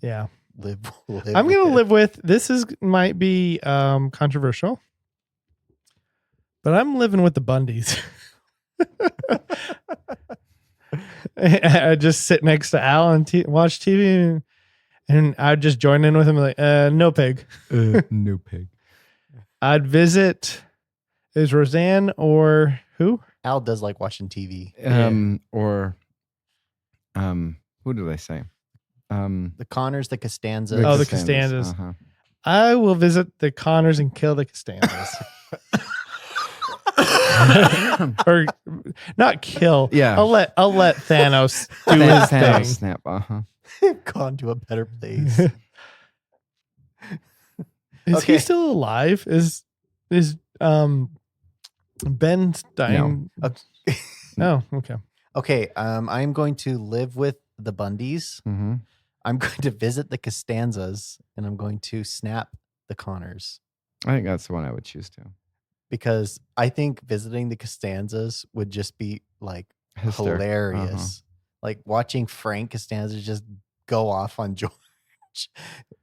yeah. Live I'm gonna with it. live with this might be controversial, but I'm living with the Bundys. I just sit next to Al and watch TV, and I'd just join in with him like, no pig. New pig. I'd visit. Is Roseanne or who? Al does like watching TV. Or who do they say? The Connors, the Costanzas. Oh, the Costanzas. Uh-huh. I will visit the Connors and kill the Costanzas. Or not kill. Yeah. I'll let Thanos do his Thanos thing. snap. Uh-huh. Gone to a better place. Is Okay. he still alive? Is Ben Stein? Oh, okay. Okay. I'm going to live with the Bundys. Mm-hmm. I'm going to visit the Costanzas, and I'm going to snap the Connors. I think that's the one I would choose to. Because I think visiting the Costanzas would just be like Hysterical. hilarious. Uh-huh. Like watching Frank Costanza just go off on George,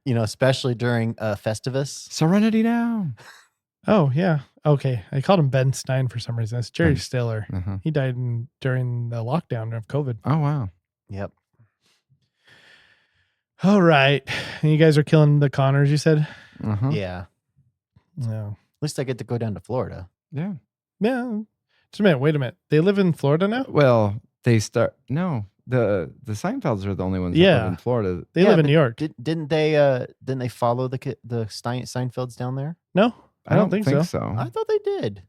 especially during Festivus. Serenity now. Oh yeah. Okay. I called him Ben Stein for some reason. It's Jerry Ben. Stiller. Uh-huh. He died during the lockdown of COVID. Oh wow. Yep. All right. And you guys are killing the Connors, you said? Uh-huh. Yeah. No. At least I get to go down to Florida. Yeah. Yeah. Just a minute. Wait a minute. They live in Florida now? Well, the Seinfelds are the only ones that Yeah. live in Florida. They Yeah, live in but New York. Didn't they follow the Seinfelds down there? No, I don't think so. I thought they did.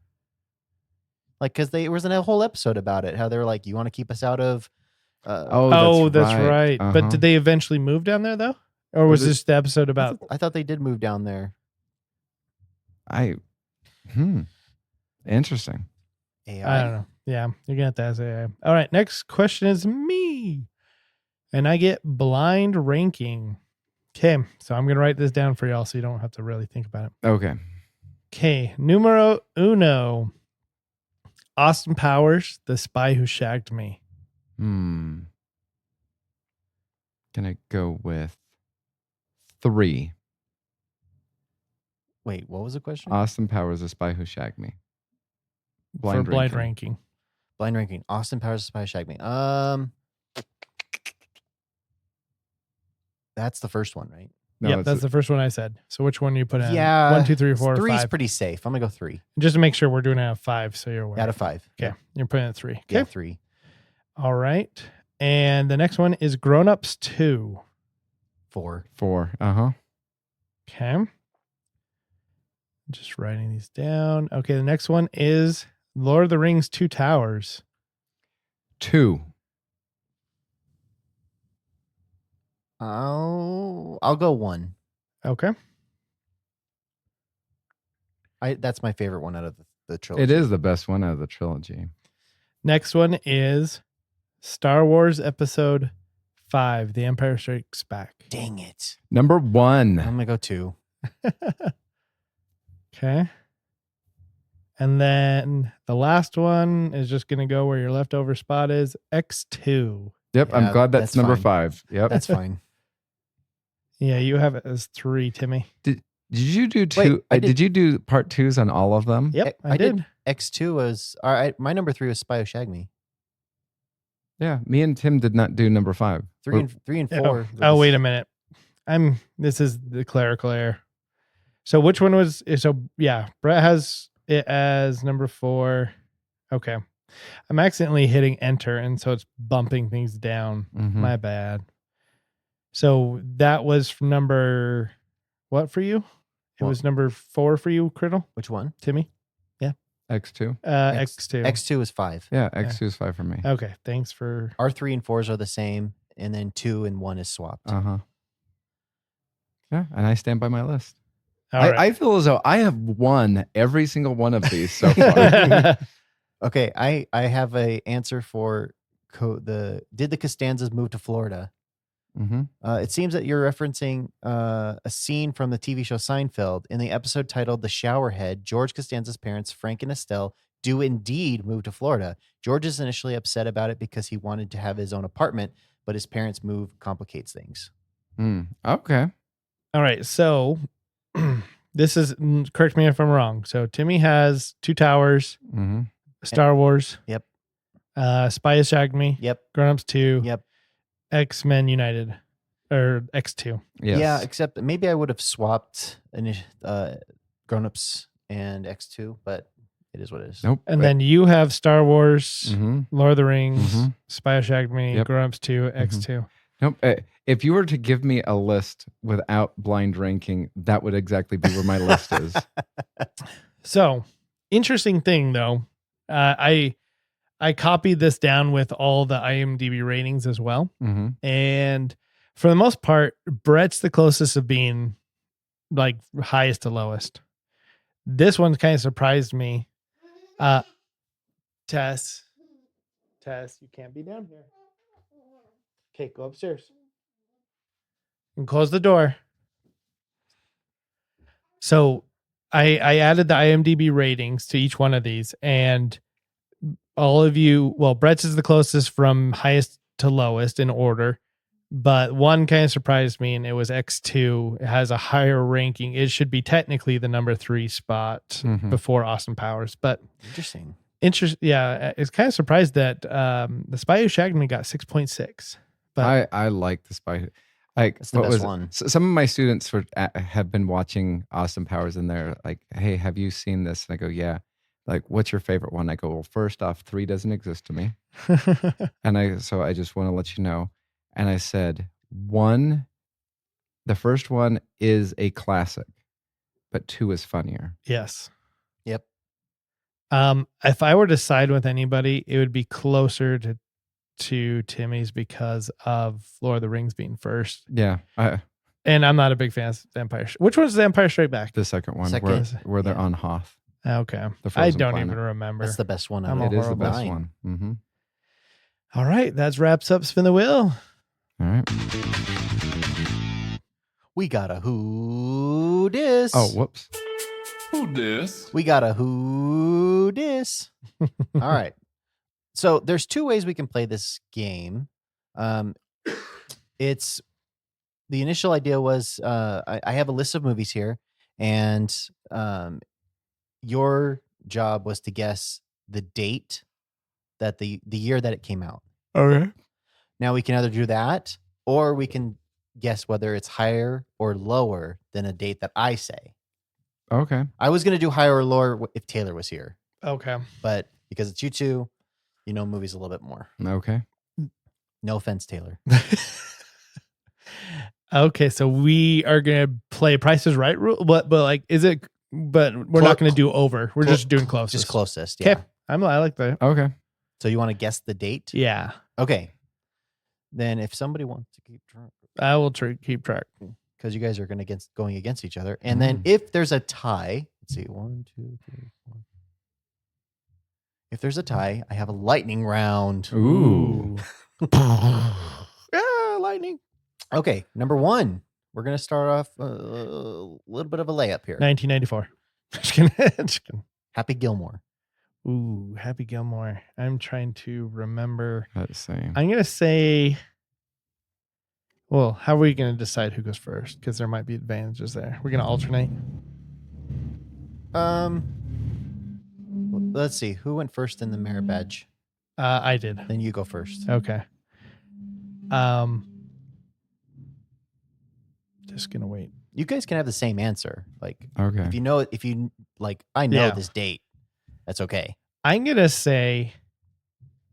Like, because there was a whole episode about it. How they were like, "You want to keep us out of?" Oh, that's right. But Uh-huh. did they eventually move down there though? Or was Was it- this the episode about I thought they did move down there. Interesting. AI. I don't know. Yeah, you're gonna have to ask AI. All right, next question is me. And I get blind ranking. Okay, so I'm gonna write this down for y'all so you don't have to really think about it. Okay. Okay, numero uno. Austin Powers, the spy who shagged me. Gonna go with 3. Wait, what was the question? Austin Powers, A Spy Who Shagged Me. for blind ranking. Blind ranking. Austin Powers, Spy Shag Me. That's the first one, right? No, Yep, it's that's the first one I said. So which one do you put in? Yeah. 1, 2, 3, 4, or 3's 5. pretty safe. I'm gonna go 3 Just to make sure we're doing it out of 5, so you're aware. out of 5. Okay, you're putting it 3. Okay. Yeah, 3. All right. And the next one is Grown Ups 2. 4. 4. Uh-huh. Okay. Just writing these down. Okay, the next one is Lord of the Rings 2 Towers. 2. I'll go 1. Okay. That's my favorite one out of the trilogy. It is the best one out of the trilogy. Next one is Star Wars Episode 5, The Empire Strikes Back. Dang it. Number I'm 1. gonna go 2. Okay. And then the last one is just going to go where your leftover spot is, X2. Yep, Yeah, I'm glad that's that's number fine. 5. Yep. That's fine. Yeah, you have it as 3, Timmy. Did you do 2? Wait, I did you do part 2s on all of them? Yep, I I did. did. X2 was all right. My number 3 was Spy Who Shagged Me. Yeah, me and Tim did not do number 5. 3 and 4. Oh, wait a minute. This is the clerical error. So which one was, so yeah, Brett has it as number 4. Okay. I'm accidentally hitting enter, and so it's bumping things down. Mhm. My bad. So that was from number, what for you? It What? was number 4 for you, Criddle, Which one? Timmy? X2. X2. X2 is 5. Yeah, X2 is 5 for me. Okay, thanks for. Our 3 and 4s are the same, and then 2 and 1 is swapped. Uh-huh. Yeah, and I stand by my list. All right. I feel as though I have won every single one of these so far. Okay, I have a answer for did the Costanzas move to Florida? Mm-hmm. It seems that you're referencing a scene from the TV show Seinfeld. In the episode titled The Showerhead, George Costanza's parents, Frank and Estelle, do indeed move to Florida. George is initially upset about it because he wanted to have his own apartment, but his parents' move complicates things. Okay. All right. So this is, correct me if I'm wrong. So Timmy has 2 Towers, Mm-hmm. Star Wars. Yep. Spy Who Shagged Me. Yep. Grown Ups 2. Yep. X-Men United. Or X2. Yes. Yeah, except maybe I would have swapped Grown-Ups and X2, but it is what it is. Nope. And then you have Star Wars, Mm-hmm. Lord of the Rings, Mhm. Spy Who Shagged Me, Yep. Grown Ups 2, X2. Nope. If you were to give me a list without blind ranking, that would exactly be where my list is. So, interesting thing though, I copied this down with all the IMDb ratings as well. Mm-hmm. And for the most part, Brett's the closest of being like highest to lowest. This one kind of surprised me. Tess, you can't be down here. Okay, go upstairs. And close the door. So I added the IMDb ratings to each one of these, and all of you, well, Brett's is the closest from highest to lowest in order, but one kind of surprised me, and it was X2. It has a higher ranking. It should be technically the number 3 spot Mhm. before Austin Powers, but Interesting. yeah, it's kind of surprised that the Spy Who Shagged Me got 6.6. But I like the Spy. Like, That's the what best was it? one. Some of my students have been watching Austin Powers, and they're like, "Hey, have you seen this?" And I go, "Yeah." Like, what's your favorite one? I go, "Well, first off, 3 doesn't exist to me," and I just want to let you know. And I said, the first one is a classic, but 2 is funnier. yes. Yep. If I were to side with anybody, it would be closer to Timmy's because of Lord of the Rings being first. Yeah, And I'm not a big fan of Empire. Which one's the Empire Straight Back? the second one Second. where they're Yeah. on Hoth. Okay. The I frozen don't planet. even remember. That's the best one. I'm out a of It is the horrible best 9. one. Mm-hmm. All right. That wraps up Spin the Wheel. All right. We got a who dis. Oh, whoops. Who dis? We got a who dis. All right. So there's two ways we can play this game. It's the initial idea was I have a list of movies here, and your job was to guess the date that the year that it came out. Okay. Now we can either do that, or we can guess whether it's higher or lower than a date that I say. Okay. I was going to do higher or lower if Taylor was here, Okay. but because it's you two, you know movies a little bit more. Okay. No offense, Taylor. Okay, so we are gonna play Price is Right rule, but like, is it? But we're not gonna do over. We're just doing closest. Just closest. Yeah. Okay, I like that. Okay. So you want to guess the date? Yeah, Okay. Then if somebody wants to keep track, I will keep track. because you guys are going against each other, and then if there's a tie, let's see, 1, 2, 3, 4. If there's a tie, I have a lightning round. Ooh. Ah, lightning. Okay, number 1. We're gonna start off a little bit of a layup here. 1994. Just kidding. Happy Gilmore. Ooh, Happy Gilmore. I'm trying to remember. Let's see. I'm gonna say. Well, how are we gonna decide who goes first? Because there might be advantages there. We're gonna alternate. Let's see. Who went first in the merit badge? I did. Then you go first. Okay. Just gonna wait. You guys can have the same answer. Like, Okay. if you like, I know Yeah. this date. That's okay. I'm gonna say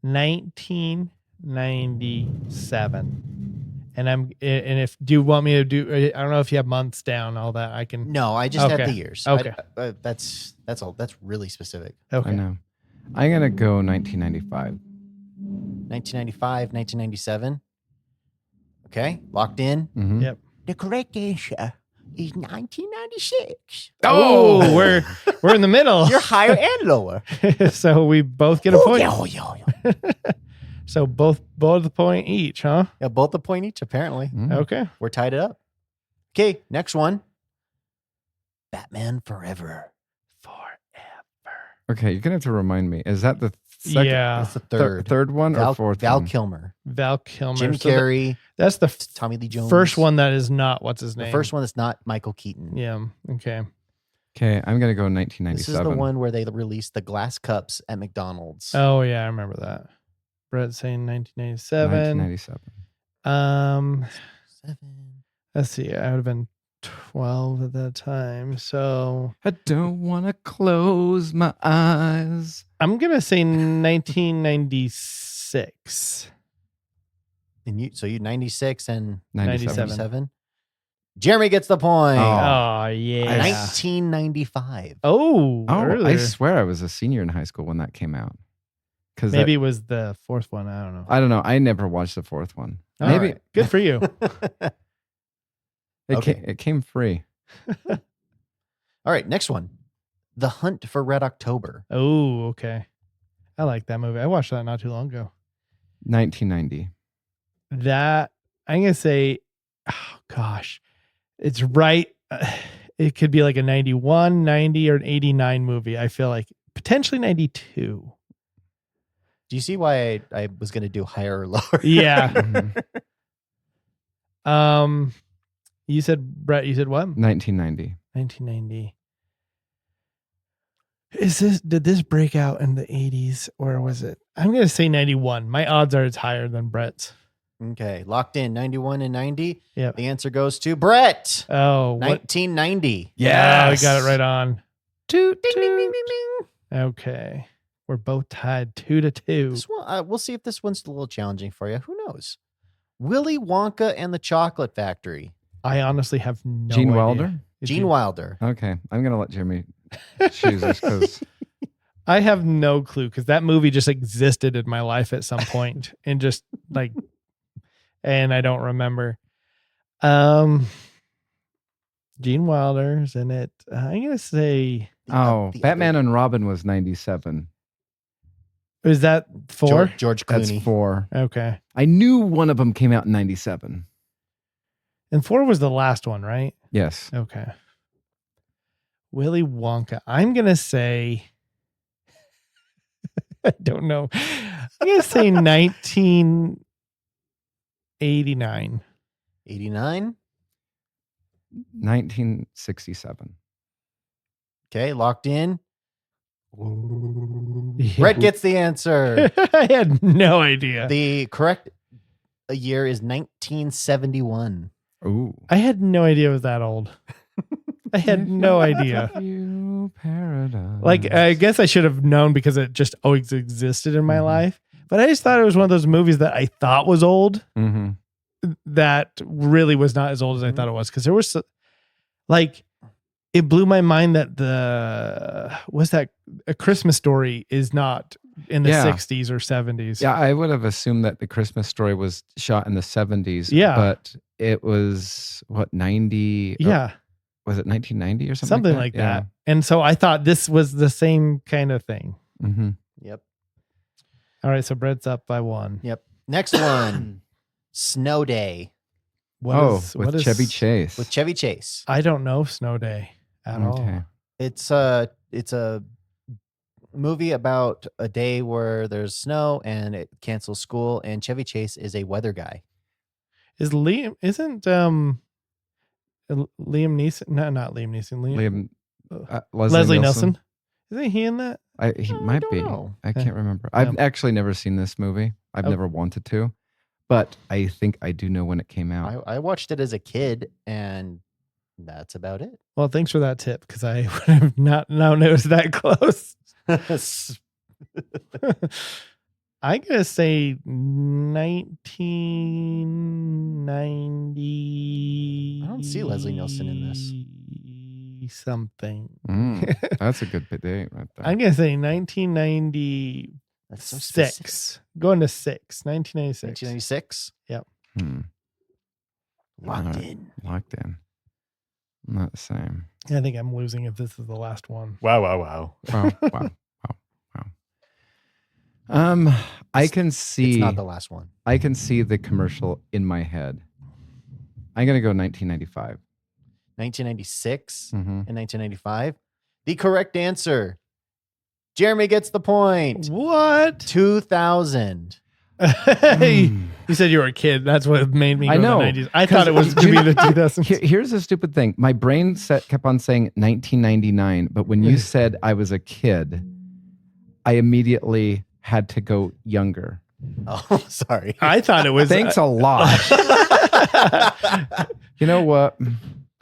1997, and if do you want me to do? I don't know if you have months down, all that. I can. No, I just had Okay. the years. Okay. That's all. That's really specific. I Okay. know. I'm going to go 1995. 1995, 1997. Okay, locked in. Mhm. Yep. The correct answer is 1996. Oh, we're in the middle. You're higher and lower. So we both get a point. Yeah. So both a point each, huh? Yeah, both a point each, apparently. Mm. Okay. We're tied it up. Okay, next one. Batman Forever. Okay, you're going to have to remind me. Is that the second, Yeah. That's the third. third one or fourth Val one? Kilmer. Val Kilmer. Jim So Carrey. that's the Tommy Lee Jones. first one that is not what's his The name. first one that's not Michael Keaton. Yeah. Okay. Okay, I'm going to go This 1997. is the one where they released the glass cups at McDonald's. Oh yeah, I remember that. Brett saying 1997. 1997. 7. Let's see. I would have been 12 at that time. So I don't want to close my eyes. I'm gonna say 1996. And you 96 and 97. 97. Jeremy gets the point. Oh, yeah. 1995. Oh, Oh, I earlier. swear I was a senior in high school when that came out. Because Maybe it was the fourth one. I don't know. I don't know. I never watched the fourth one. All Maybe right. Good for you. it came free. All right, next one. The Hunt for Red October. Oh, okay. I like that movie. I watched that not too long ago. 1990. That I'm gonna say, oh gosh, it's right. It could be like a 91, 90, or an 89 movie. I feel like potentially 92. Do you see why I was going to do higher or lower? Yeah. Mhm. You said, Brett, you said what? 1990. 1990. Did this break out in the 80s or was it? I'm going to say 91. My odds are it's higher than Brett's. Okay, locked in 91 and 90. Yep. The answer goes to Brett. Oh, what? 1990. Yeah, we got it right on. Toot, ding, ding, ding, ding, ding. Okay. We're both tied 2-2. This one, we'll see if this one's a little challenging for you. Who knows? Willy Wonka and the Chocolate Factory. I honestly have no Gene idea. Wilder? Gene Wilder. Okay. I'm going to let Jeremy choose this because I have no clue because that movie just existed in my life at some point and just like, and I don't remember. Gene Wilder's in it. I'm gonna say, The Batman other- and Robin was 97. is that 4? George That's Clooney. 4. Okay, I knew one of them came out in 97. and 4 was the last one, right? Yes. Okay. Willy Wonka. I'm gonna say, I don't know. I'm gonna say 1989. 89. 1967. Okay, locked in. Yeah. Brett gets the answer. I had no idea. The correct year is 1971. Ooh. I had no idea it was that old. I had no idea. You paradise. Like, I guess I should have known because it just always existed in my Mhm. life. But I just thought it was one of those movies that I thought was old Mhm. that really was not as old as I thought it was. Because there was, like, it blew my mind that A Christmas Story is not in the Yeah. 60s or 70s. Yeah, I would have assumed that The Christmas Story was shot in the 70s. Yeah. But it was, what, 90? Yeah. Was it 1990 or something? Something like that. And so I thought this was the same kind of thing. Mm-hmm. Yep. All right. So Brett's up by 1. Yep. Next one. Snow Day With Chevy Chase. with Chevy Chase. I don't know Snow Day at all. It's a movie about a day where there's snow and it cancels school, and Chevy Chase is a weather guy. Isn't Liam Neeson? No, not Liam Neeson. Leslie Nelson. Isn't he in that? He I might don't be. know. I can't remember. Yeah. I've actually never seen this movie. I've Oh. never wanted to, but I think I do know when it came out. I watched it as a kid, and that's about it. Well, thanks for that tip because I would have not known it was that close. I'm gonna say 1990. I don't see Leslie Nielsen in this. Something. That's a good date right there. I'm gonna say 1996. That's so specific. Going to 6. 1996. 1996. Locked Alright. in. Locked in. Not the same. I think I'm losing if this is the last one. Wow. Wow. I can see. It's not the last one. I can see the commercial in my head. I'm gonna go 1995. 1996 Mm-hmm. and 1995. The correct answer. Jeremy gets the point. What? 2000. You said you were a kid. That's what made me go I know, the 90s. I thought it was 'cause- to be the 2000s. Here's the stupid thing. My brain kept on saying 1999, but when you said I was a kid, I immediately had to go younger. Oh, sorry. I thought it was. Thanks a lot. You know what?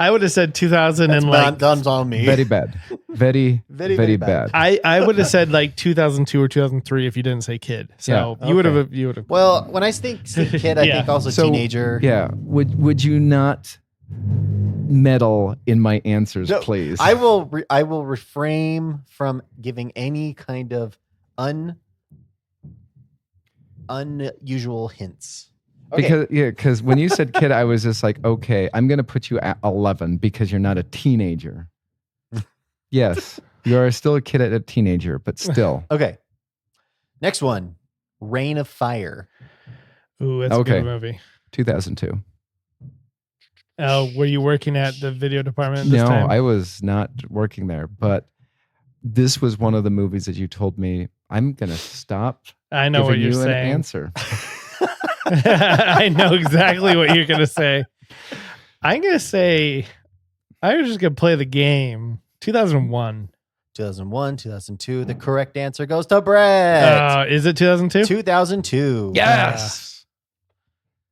I would have said 2000 That's and not like done on me. Very bad. Very, Very, very, very bad. bad. I would have said like 2002 or 2003 if you didn't say kid. So Yeah. you would Okay. have. You would have. Well, when I think kid, I Yeah. think also So, teenager. Yeah. Would you not meddle in my answers, No, please? I will refrain from giving any kind of unusual hints. Okay. Because when you said kid, I was just like, okay, I'm gonna put you at 11 because you're not a teenager. Yes, you are still a kid at a teenager, but still. Okay. Next one. Reign of Fire. Ooh, that's a Okay. good movie. 2002. Oh, were you working at the video department this No, time? I was not working there, but this was one of the movies that you told me I'm gonna stop I know what giving you're you an saying. answer. I know exactly what you're gonna say. I'm gonna say I was just gonna play the game. 2001. 2001, 2002. The correct answer goes to Brett. Is it 2002? 2002. Yes.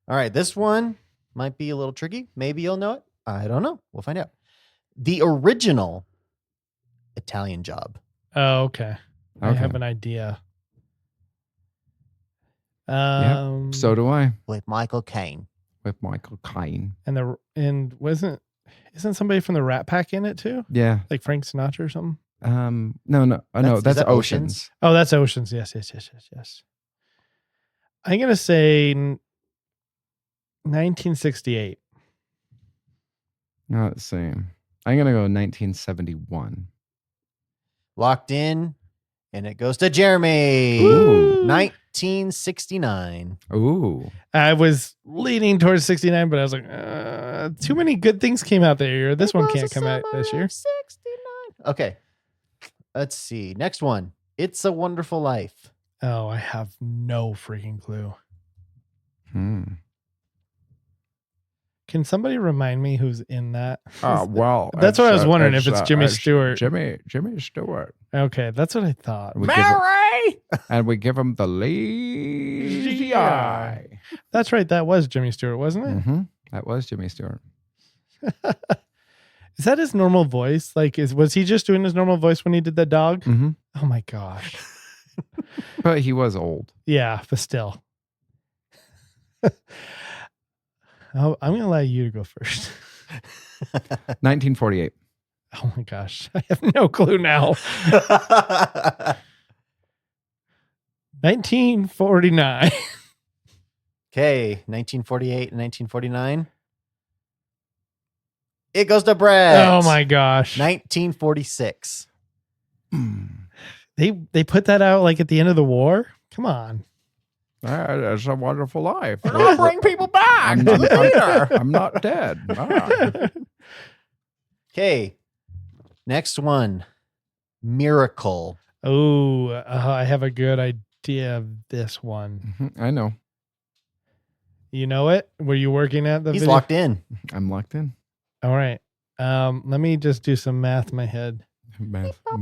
All right. This one might be a little tricky. Maybe you'll know it. I don't know. We'll find out. The original Italian Job. Oh, okay. I Okay. have an idea. So do I With Michael Caine. with Michael Caine. and isn't somebody from the Rat Pack in it too? Yeah. Like Frank Sinatra or something? No. Is That's that Oceans. Oh, that's Oceans. Yes. I'm gonna say 1968. Not the same. I'm gonna go 1971. Locked in. And it goes to Jeremy. Woo! 1969. Ooh. I was leaning towards 69, but I was like, too many good things came out that year. This one can't come out this year. 69. Okay. Let's see. Next one. It's a Wonderful Life. Oh, I have no freaking clue. Can somebody remind me who's in that? Well, That's what I was wondering, if it's Jimmy Stewart. Jimmy Stewart. Okay, that's what I thought. And we give him the lazy eye. That's right. That was Jimmy Stewart, wasn't it? Mm-hmm. That was Jimmy Stewart. Is that his normal voice? Like, was he just doing his normal voice when he did the dog? Mm-hmm. Oh my gosh. But he was old. Yeah, but still. I'm going to allow you to go first. 1948. Oh my gosh. I have no clue now. 1949. Okay, 1948 and 1949. It goes to Brett. Oh my gosh. 1946. They put that out like at the end of the war? Come on. That's a wonderful life. We're gonna bring people back. I'm not dead. Okay, next one. Miracle. Oh, I have a good idea of this one. Mm-hmm. I know. You know it? Were you working at the He's video? locked in. I'm locked in. All right. Let me just do some math in my head. Math. I'm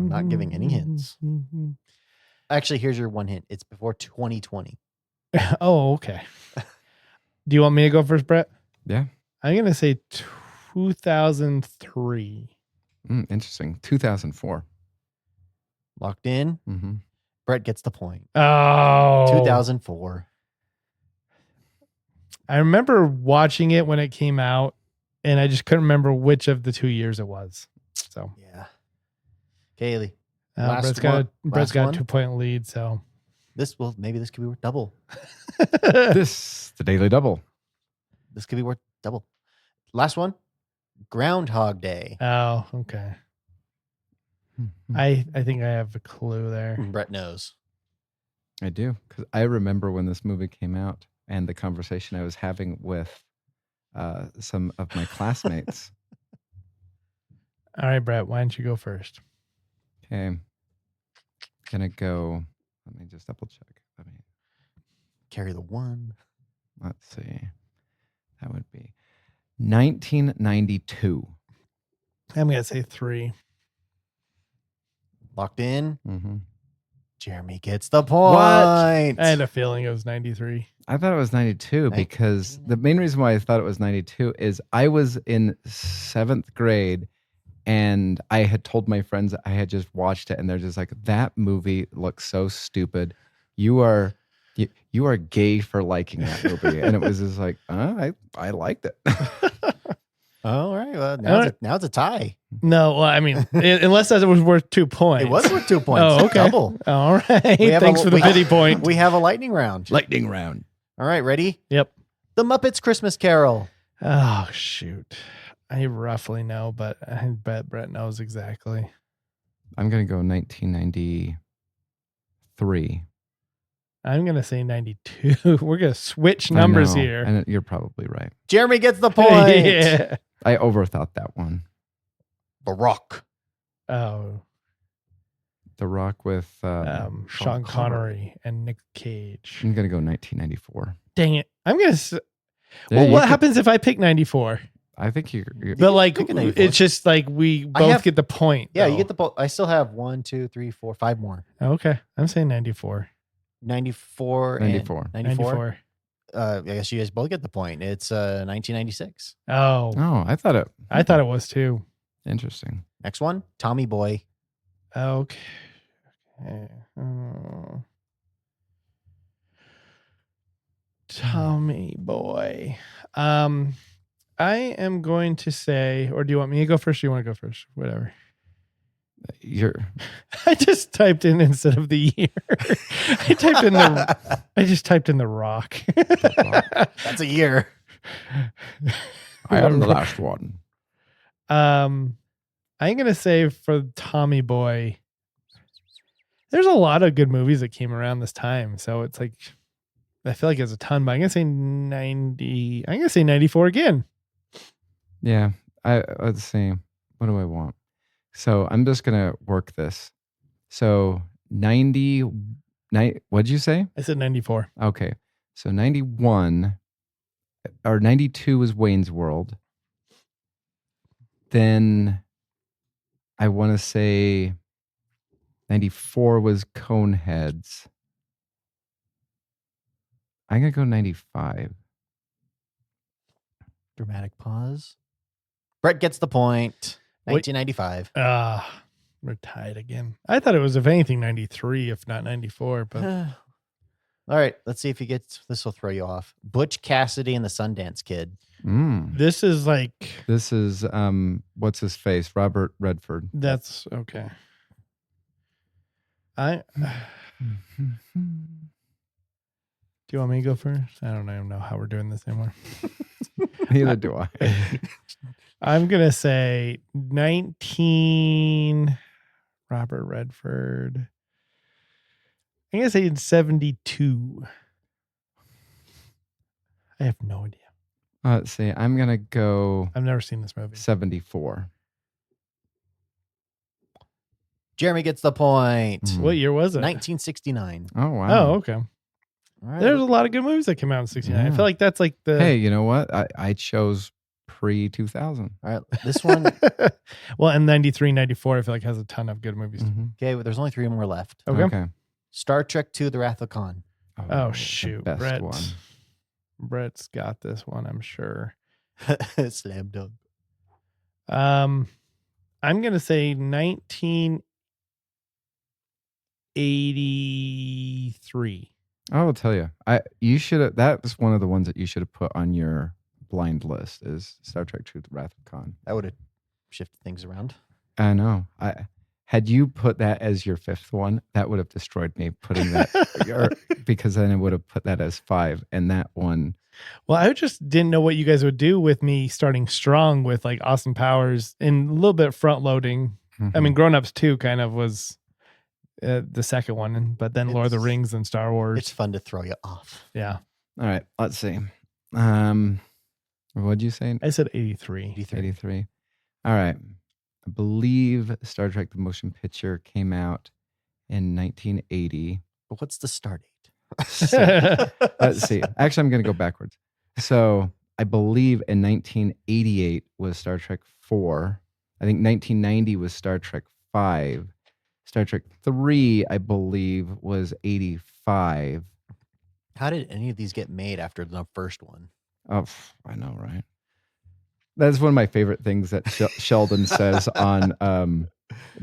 not giving any hints. Actually, here's your one hint. It's before 2020. Oh, okay. Do you want me to go first, Brett? Yeah. I'm going to say 2003. Interesting. 2004. Locked in. Mm-hmm. Brett gets the point. Oh. 2004. I remember watching it when it came out, and I just couldn't remember which of the 2 years it was. So, Yeah. Kaylee. Brett's last got one? a 2-point lead. So, Maybe this could be worth double. The Daily Double. This could be worth double. Last one. Groundhog Day. Oh, okay. I think I have a clue there. Brett knows. I do, because I remember when this movie came out and the conversation I was having with some of my classmates. All right, Brett, why don't you go first? Okay. Gonna go. Let me just double check. Carry the one. Let's see. That would be 1992. I'm going to say 3. Locked in. Mm-hmm. Jeremy gets the point. I had a feeling it was 93. I thought it was 92 because the main reason why I thought it was 92 is I was in 7th grade and I had told my friends that I had just watched it and they're just like, that movie looks so stupid. You are gay for liking that movie. And it was just like, I liked it. All right. Well, now it's a tie. No, well, I mean, unless that was worth 2 points. It was worth 2 points. Oh, okay. Double. All right. Thanks for the pity point. We have a lightning round. Lightning round. All right. Ready? Yep. The Muppets Christmas Carol. Oh, shoot. I roughly know, but I bet Brett knows exactly. I'm going to go 1993. I'm going to say 92. We're going to switch numbers here. And you're probably right. Jeremy gets the point. Yeah. I overthought that one. The Rock. Oh, The Rock with Sean Connery and Nick Cage. I'm going to go 1994. Dang it. I'm going to... Yeah, Well, what happens if I pick 94? I think you're But like, pick a 94. it's just like we both get the point. Yeah, though. you get the point. I still have 1, 2, 3, 4, 5 more. Okay. I'm saying 94. 94. 94. 94. I guess you guys both get the point. It's 1996. Oh, Oh, I thought it was too. interesting. Next one, Tommy Boy. Okay. Oh. Tommy boy. I am going to say, or do you want me to go first? Or you want to go first? Whatever. I just typed in instead of the year. I just typed in the Rock. That's a year. I am the last one. I'm gonna say for Tommy Boy, there's a lot of good movies that came around this time. So it's like I feel like it's a ton, but I'm gonna say 90. I'm gonna say 94 again. Yeah. Let's see. What do I want? So I'm just gonna work this. So 90. What'd you say? I said 94. Okay, so 91 or 92 was Wayne's World. Then I want to say 94 was Coneheads. I'm gonna go 95. Dramatic pause. Brett gets the point. Wait. 1995. We're tied again. I thought it was, if anything, 93, if not 94. But All right, let's see if he gets this. Will throw you off. Butch Cassidy and the Sundance Kid. this is like, This is what's his face? Robert Redford. that's okay. Do you want me to go first? I don't even know how we're doing this anymore. Neither do I. I'm going to say 19 Robert Redford. I'm going to say 72. I have no idea. Let's see. I'm gonna go I've never seen this movie. 74. Jeremy gets the point. What year was it? 1969. Oh wow. Oh, okay. All right. There's a lot of good movies that came out in 69. I Yeah. feel like that's like the... Hey, you know what? I chose pre 2000. All right. This one. Well, and 93, 94, I feel like has a ton of good movies. Okay, well, there's only 3 more left. Okay. Star Trek II: The Wrath of Khan. Oh, the shoot. best Brett. one. Brett's got this one, I'm sure. Slam dunk. I'm going to say 1983. I will tell you. You should have. That was one of the ones that you should have put on your blind list. Is Star Trek II: The Wrath of Khan. That would have shifted things around. I know. Had you put that as your 5th one, that would have destroyed me. Putting that because then it would have put that as 5, and that one. Well, I just didn't know what you guys would do with me starting strong with like Austin Powers and a little bit front loading. I mean, Grown Ups 2 kind of was the second one, but then Lord of the Rings and Star Wars. It's fun to throw you off. Yeah. All right. Let's see. What'd you say? I said 83. 83. All right. I believe Star Trek: The Motion Picture came out in 1980. But what's the start date? So, let's see. Actually, I'm going to go backwards. So I believe in 1988 was Star Trek 4. I think 1990 was Star Trek 5. Star Trek 3, I believe, was 85. How did any of these get made after the first one? Oh, I know, right? That's one of my favorite things that Sheldon says on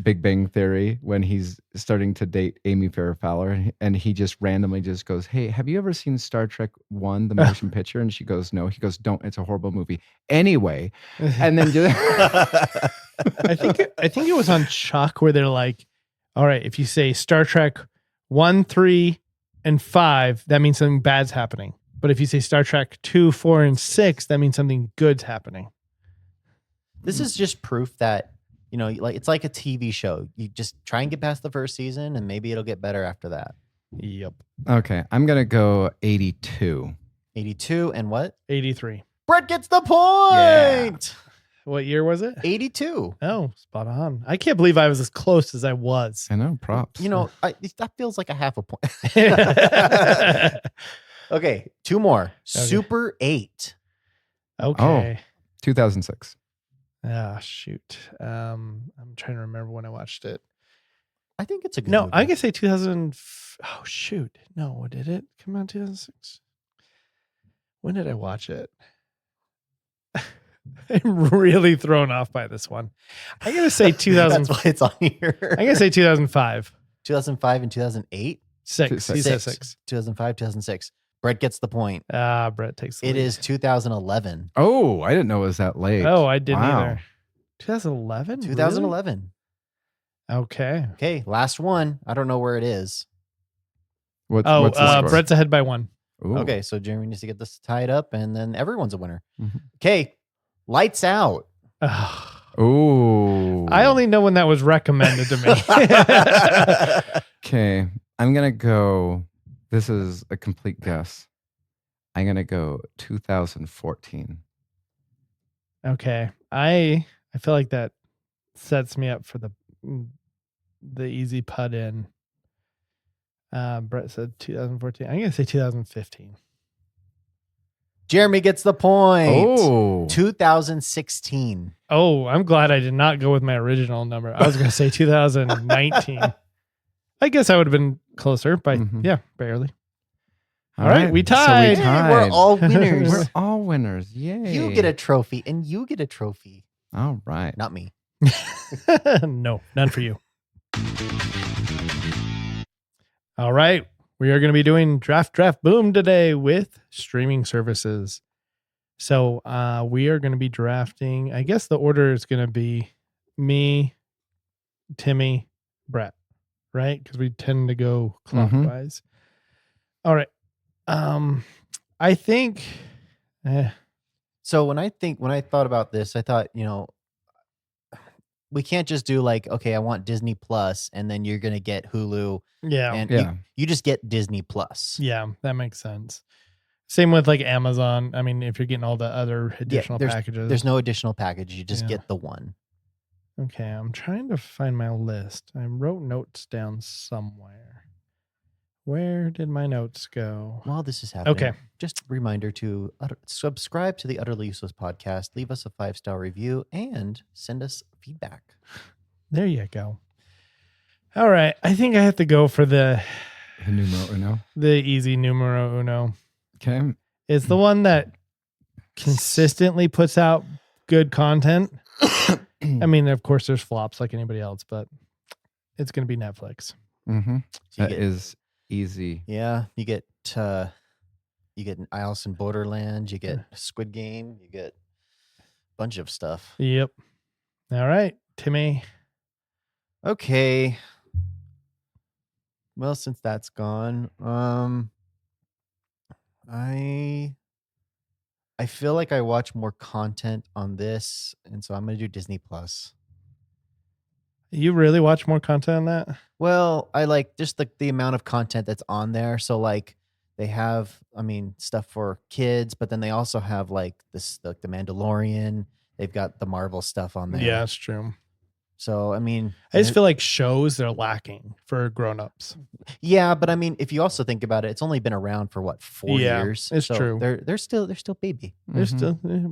Big Bang Theory when he's starting to date Amy Farrah Fowler, and he just randomly just goes, "Hey, have you ever seen Star Trek 1, the motion picture?" And she goes, "No." He goes, "Don't. It's a horrible movie." Anyway, and then just I think it was on Chuck where they're like, all right, if you say Star Trek 1, 3, and 5, that means something bad's happening. But if you say Star Trek 2, 4, and 6, that means something good's happening. This is just proof that, you know, like it's like a TV show. You just try and get past the first season and maybe it'll get better after that. Yep. okay. I'm gonna go 82. 82 and what? 83. Brett gets the point. What year was it? 82. Oh, spot on. I can't believe I was as close as I was. I know. Props. You know, that feels like a half a point. Okay, 2 more. Super 8. Okay. 2006. Ah, shoot. I'm trying to remember when I watched it. I think it's a good No, movie. I can say 2000. Oh, shoot. No, did it come out 2006? When did I watch it? I'm really thrown off by this one. I'm going to say 2000. That's why it's on here. I'm going to say 2005. 2005 and 2008. 6. He said 6. 2005, 2006. Brett gets the point. Brett takes the It lead. is 2011. Oh, I didn't know it was that late. Oh, I didn't Wow. either. 2011? 2011. Really? Okay. Okay, last one. I don't know where it is. What's the score? Brett's ahead by 1. Ooh. Okay, so Jeremy needs to get this tied up, and then everyone's a winner. Mhm. Okay, lights out. Ooh. I only know when that was recommended to me. Okay. I'm going to go. This is a complete guess. I'm going to go 2014. Okay. I feel like that sets me up for the easy putt in. Brett said 2014. I'm gonna say 2015. Jeremy gets the point. Oh, 2016. Oh, I'm glad I did not go with my original number. I was gonna say 2019. I guess I would have been closer by barely. All right, we tied. So we Hey, we're all winners. We're all winners. Yay. You get a trophy and you get a trophy. All right. Not me. No, none for you. All right. We are going to be doing Draft Boom today with streaming services. So we are going to be drafting. I guess the order is going to be me, Timmy, Brett, right? Because we tend to go clockwise. All right. I think. So when I thought about this, I thought, we can't just do like, okay, I want Disney Plus, and then you're gonna get Hulu. Yeah. And you just get Disney Plus. Yeah, that makes sense. Same with like Amazon. I mean, if you're getting all the other additional packages. There's no additional package. You just get the one. Okay, I'm trying to find my list. I wrote notes down somewhere. Where did my notes go? While this is happening, Okay. Just a reminder to subscribe to the Utterly Useless podcast, leave us a 5-star review, and send us feedback. There you go. All right. I think I have to go for the numero uno. The easy numero uno. Okay. It's the one that consistently puts out good content. I mean, of course, there's flops like anybody else, but it's going to be Netflix. Mm-hmm. So that is easy. Yeah. You get an Alice in Borderland, you get Squid Game, you get a bunch of stuff. Yep. All right, Timmy. Okay. Well, since that's gone, I feel like I watch more content on this, and so I'm going to do Disney Plus. You really watch more content on that? Well, I like just the amount of content that's on there. So like they have, stuff for kids, but then they also have like the Mandalorian. They've got the Marvel stuff on there. Yeah, that's true. So, I just feel like shows are lacking for grown-ups. Yeah, but if you also think about it, it's only been around for what, 4 years? It's true. They're still baby. They're still. Yeah.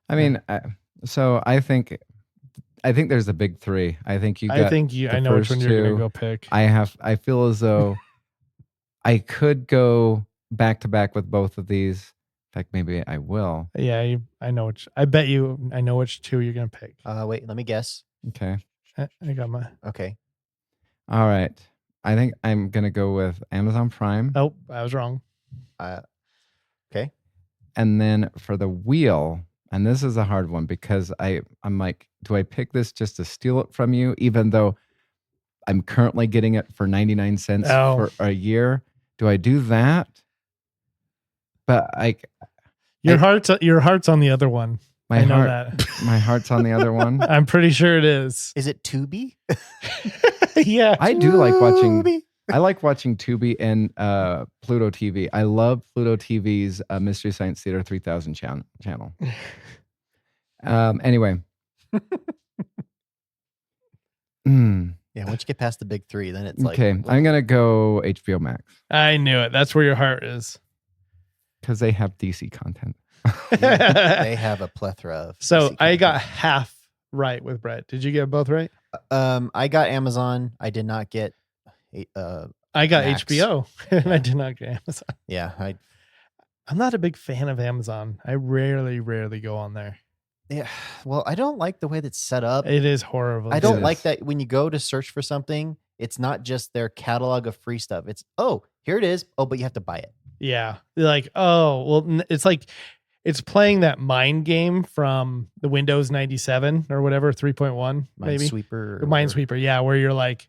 I mean, so I think there's a big three. I think you. I know which one you're going to go pick. I feel as though I could go back to back with both of these. In fact, maybe I will. Yeah, I know which. I bet you I know which two you're going to pick. Wait, let me guess. Okay. I got my. Okay. All right. I think I'm going to go with Amazon Prime. Oh, I was wrong. Okay. And then for the wheel, and this is a hard one because I'm like, do I pick this just to steal it from you, even though I'm currently getting it for 99 cents for a year? Do I do that? But your heart's on the other one. I know that. My heart's on the other one. I'm pretty sure it is. Is it Tubi? Yeah. I do like watching. I like watching Tubi and Pluto TV. I love Pluto TV's Mystery Science Theater 3000 channel. Anyway. Yeah, once you get past the big three, then it's like... Okay, I'm going to go HBO Max. I knew it. That's where your heart is. Because they have DC content. They have a plethora of... So DC I got half right with Brett. Did you get both right? I got Amazon. I did not get... I got Max. HBO, and I did not get Amazon. Yeah, I'm not a big fan of Amazon. I rarely go on there. Yeah, well, I don't like the way that's set up. It is horrible. I don't like that when you go to search for something, it's not just their catalog of free stuff. It's, here it is. Oh, but you have to buy it. Yeah. They're like, it's like, it's playing that mind game from the Windows 97 or whatever, 3.1, maybe. Minesweeper. Yeah. Where you're like,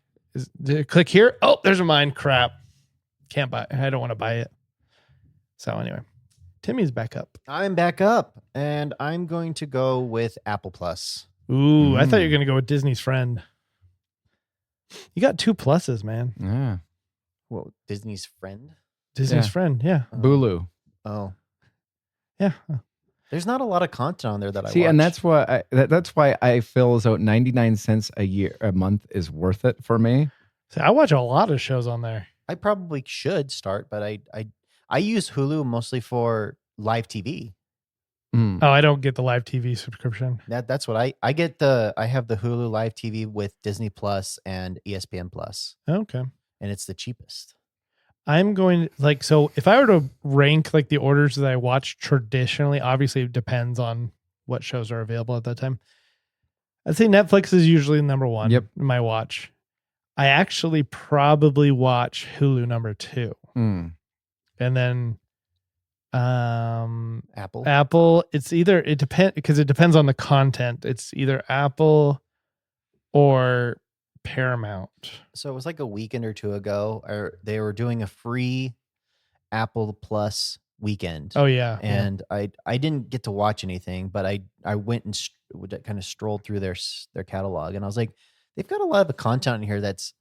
click here. Oh, there's a mine. Crap. Can't buy it. I don't want to buy it. So anyway, Timmy's back up. I'm back up, and I'm going to go with Apple Plus. Ooh, I thought you were going to go with Disney's Friend. You got 2 pluses, man. Yeah. Well, Disney's Friend? Disney's Friend, yeah. Bulu. Oh. Yeah. There's not a lot of content on there that I See, watch. and that's why I feel as though 99 cents a month is worth it for me. See, I watch a lot of shows on there. I probably should start, but I use Hulu mostly for live TV. Mm. Oh, I don't get the live TV subscription. That's what I get. I have the Hulu live TV with Disney Plus and ESPN Plus, Okay. and it's the cheapest. I'm going so if I were to rank like the orders that I watch traditionally, obviously it depends on what shows are available at that time. I'd say Netflix is usually number one Yep. in my watch. I actually probably watch Hulu number 2. Mm. And then Apple. it depends because it depends on the content. It's either Apple or Paramount. So it was like a weekend or two ago, they were doing a free Apple Plus weekend. Oh yeah. And I didn't get to watch anything, but I went and kind of strolled through their catalog, and I was like, they've got a lot of content in here that's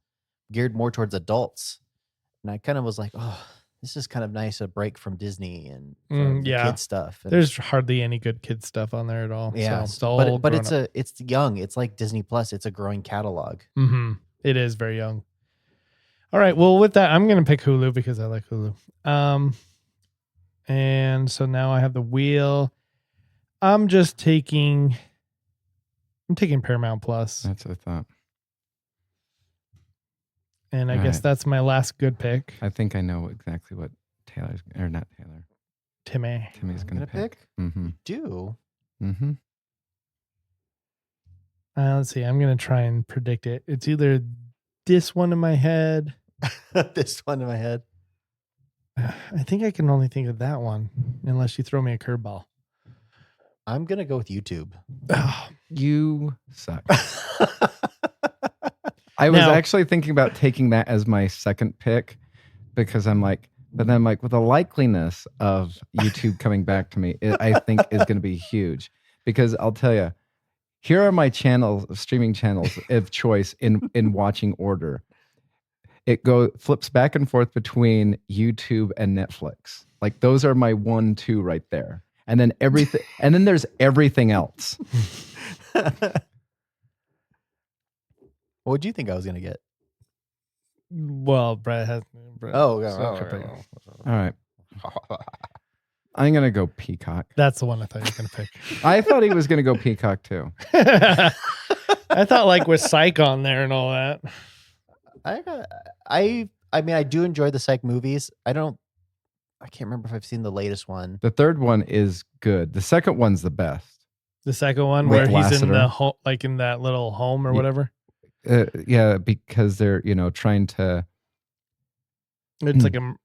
geared more towards adults, and I kind of was like, oh, this is kind of nice, a break from Disney and from the yeah. kid stuff. And There's hardly any good kid stuff on there at all. yeah, So it's all but grown up. it's young. It's like Disney Plus. It's a growing catalog. Mm-hmm. It is very young. All right. Well, with that, I'm going to pick Hulu because I like Hulu. And so now I have the wheel. I'm taking Paramount Plus. That's what I thought. And I All guess right. that's my last good pick. I think I know exactly what Taylor's, or not Taylor, Timmy. Timmy's I'm going to gonna pick. Mm-hmm. Do Mm-hmm. Let's see. I'm going to try and predict it. It's either this one in my head. this one in my head. I think I can only think of that one unless you throw me a curveball. I'm gonna go with YouTube. Oh, You suck. I was Now- actually thinking about taking that as my second pick because I'm like, but then I'm like, with the likeliness of YouTube coming back to me, I think is going to be huge because I'll tell you, here are my streaming channels of choice in watching order. It flips back and forth between YouTube and Netflix. Like those are my 1-2 right there. And then everything, and then there's everything else. What would you think I was gonna get? well, Brett has. Oh, All right. I'm going to go Peacock. That's the one I thought you were going to pick. I thought he was going to go Peacock too. I thought like with Psych on there and all that. I mean, I do enjoy the Psych movies. I can't remember if I've seen the latest one. The third one is good. The second one's the best. The second one With where he's in Lassiter. the home, like in that little home or Yeah. whatever. Yeah, because they're, trying to, It's like a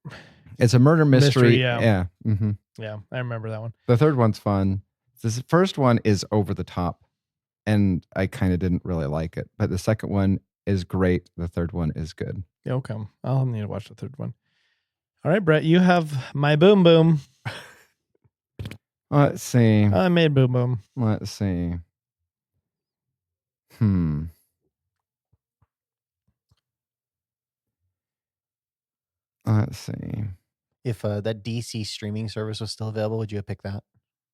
it's a murder mystery. Mystery, yeah. Yeah. Hmm. yeah. I remember that one. The third one's fun. This first one is over the top and I kind of didn't really like it, but the second one is great. The third one is good. Yeah, okay. I'll need to watch the third one. All right, Brett, you have my Boom Boom. Let's see. I made Boom Boom. Let's see. Let's see. If that DC streaming service was still available, would you have picked that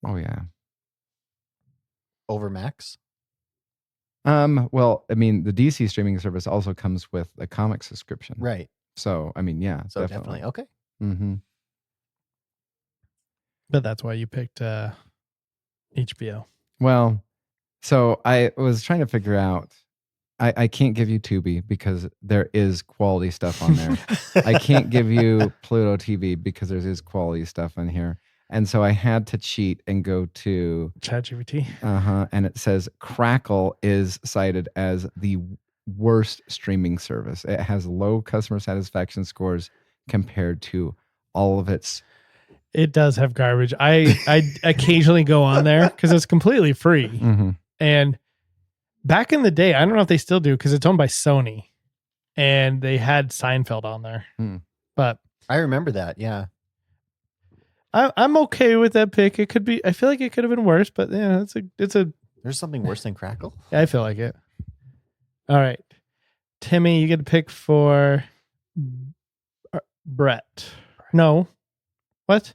Oh yeah. over Max? Well, I mean, the DC streaming service also comes with a comic subscription. Right. So, I mean, yeah, So definitely okay. Mm-hmm. But that's why you picked HBO. Well, so I was trying to figure out, I can't give you Tubi because there is quality stuff on there. I can't give you Pluto TV because there is quality stuff on here. And so I had to cheat and go to ChatGPT. and it says Crackle is cited as the worst streaming service. It has low customer satisfaction scores compared to all of its. It does have garbage. I occasionally go on there because it's completely free. Mm-hmm. And back in the day, I don't know if they still do because it's owned by Sony, and they had Seinfeld on there. But I remember that. Yeah. I'm okay with that pick. It could be. I feel like it could have been worse, but yeah, it's a. There's something worse than Crackle. I feel like it. All right, Timmy, you get to pick for Brett. No, what?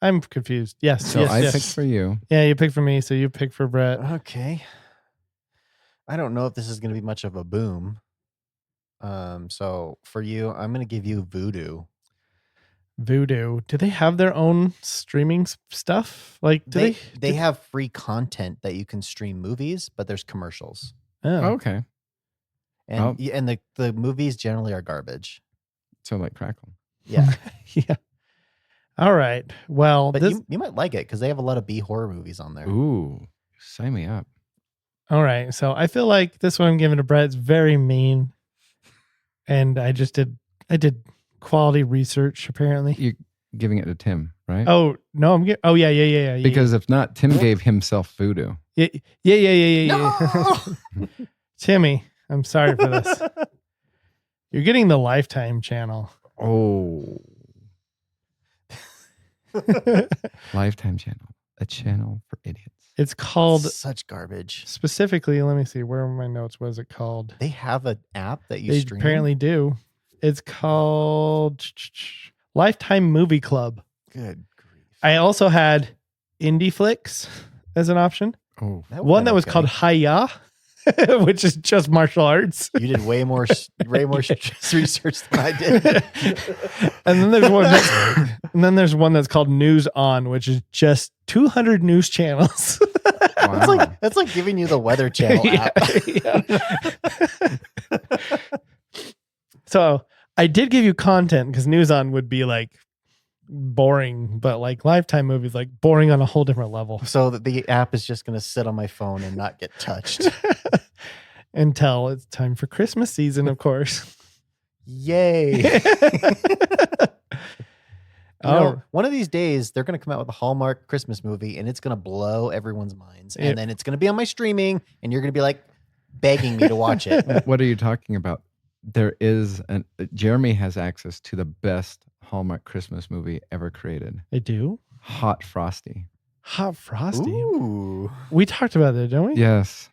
I'm confused. Yes. So yes, I yes. picked for you. Yeah, you picked for me, so you picked for Brett. Okay. I don't know if this is going to be much of a boom. So for you, I'm going to give you Voodoo. Voodoo. Do they have their own streaming stuff? Like, do They have free content that you can stream movies, but there's commercials. Oh, Okay. And Oh. and the movies generally are garbage. So like Crackle. Yeah. yeah. All right. Well, But this. you might like it because they have a lot of B horror movies on there. Ooh, sign me up. All right. So I feel like this one I'm giving to Brett is very mean, and I did quality research apparently. You're giving it to Tim, right? Oh no, I'm getting. Oh yeah. Because if not, Tim gave himself voodoo. Yeah. No! Timmy, I'm sorry for this. You're getting the Lifetime channel. Oh. Lifetime channel. A channel for idiots. It's called Such garbage. specifically. Let me see. Where are my notes? What is it called? They have an app that you They stream. apparently do. It's called Lifetime Movie Club. Good grief. I also had Indie Flicks as an option. Oh. One that was called Hiya, which is just martial arts. You did way more research than I did. And then there's one that's called News On, which is just 200 news channels. Wow. That's like giving you the Weather Channel app. So I did give you content because News On would be like boring, but like Lifetime movies, like boring on a whole different level. So that the app is just going to sit on my phone and not get touched. Until it's time for Christmas season, of course. Yay. Oh, One of these days, they're going to come out with a Hallmark Christmas movie and it's going to blow everyone's minds. And then it's going to be on my streaming and you're going to be like begging me to watch it. What are you talking about? There is Jeremy has access to the best Hallmark Christmas movie ever created. I do. Hot Frosty. Hot Frosty. Ooh. We talked about that, didn't we? Yes.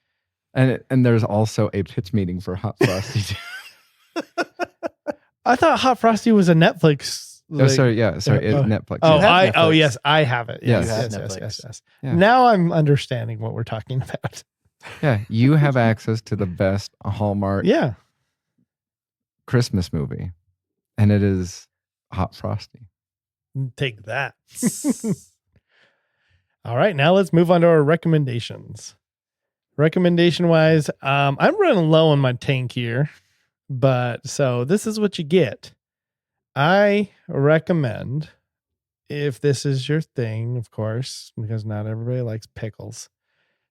And there's also a pitch meeting for Hot Frosty too. I thought Hot Frosty was a Netflix. Sorry, Netflix. Oh, have Netflix. yes, I have it. Yes. You have yes, Netflix. yes. Yeah. Now I'm understanding what we're talking about. Yeah, you have access to the best Hallmark Yeah. Christmas movie, and it is Hot Frosty. Take that. All right, now let's move on to our recommendations. Recommendation wise, I'm running low on my tank here, but so this is what you get. I recommend, if this is your thing, of course, because not everybody likes pickles,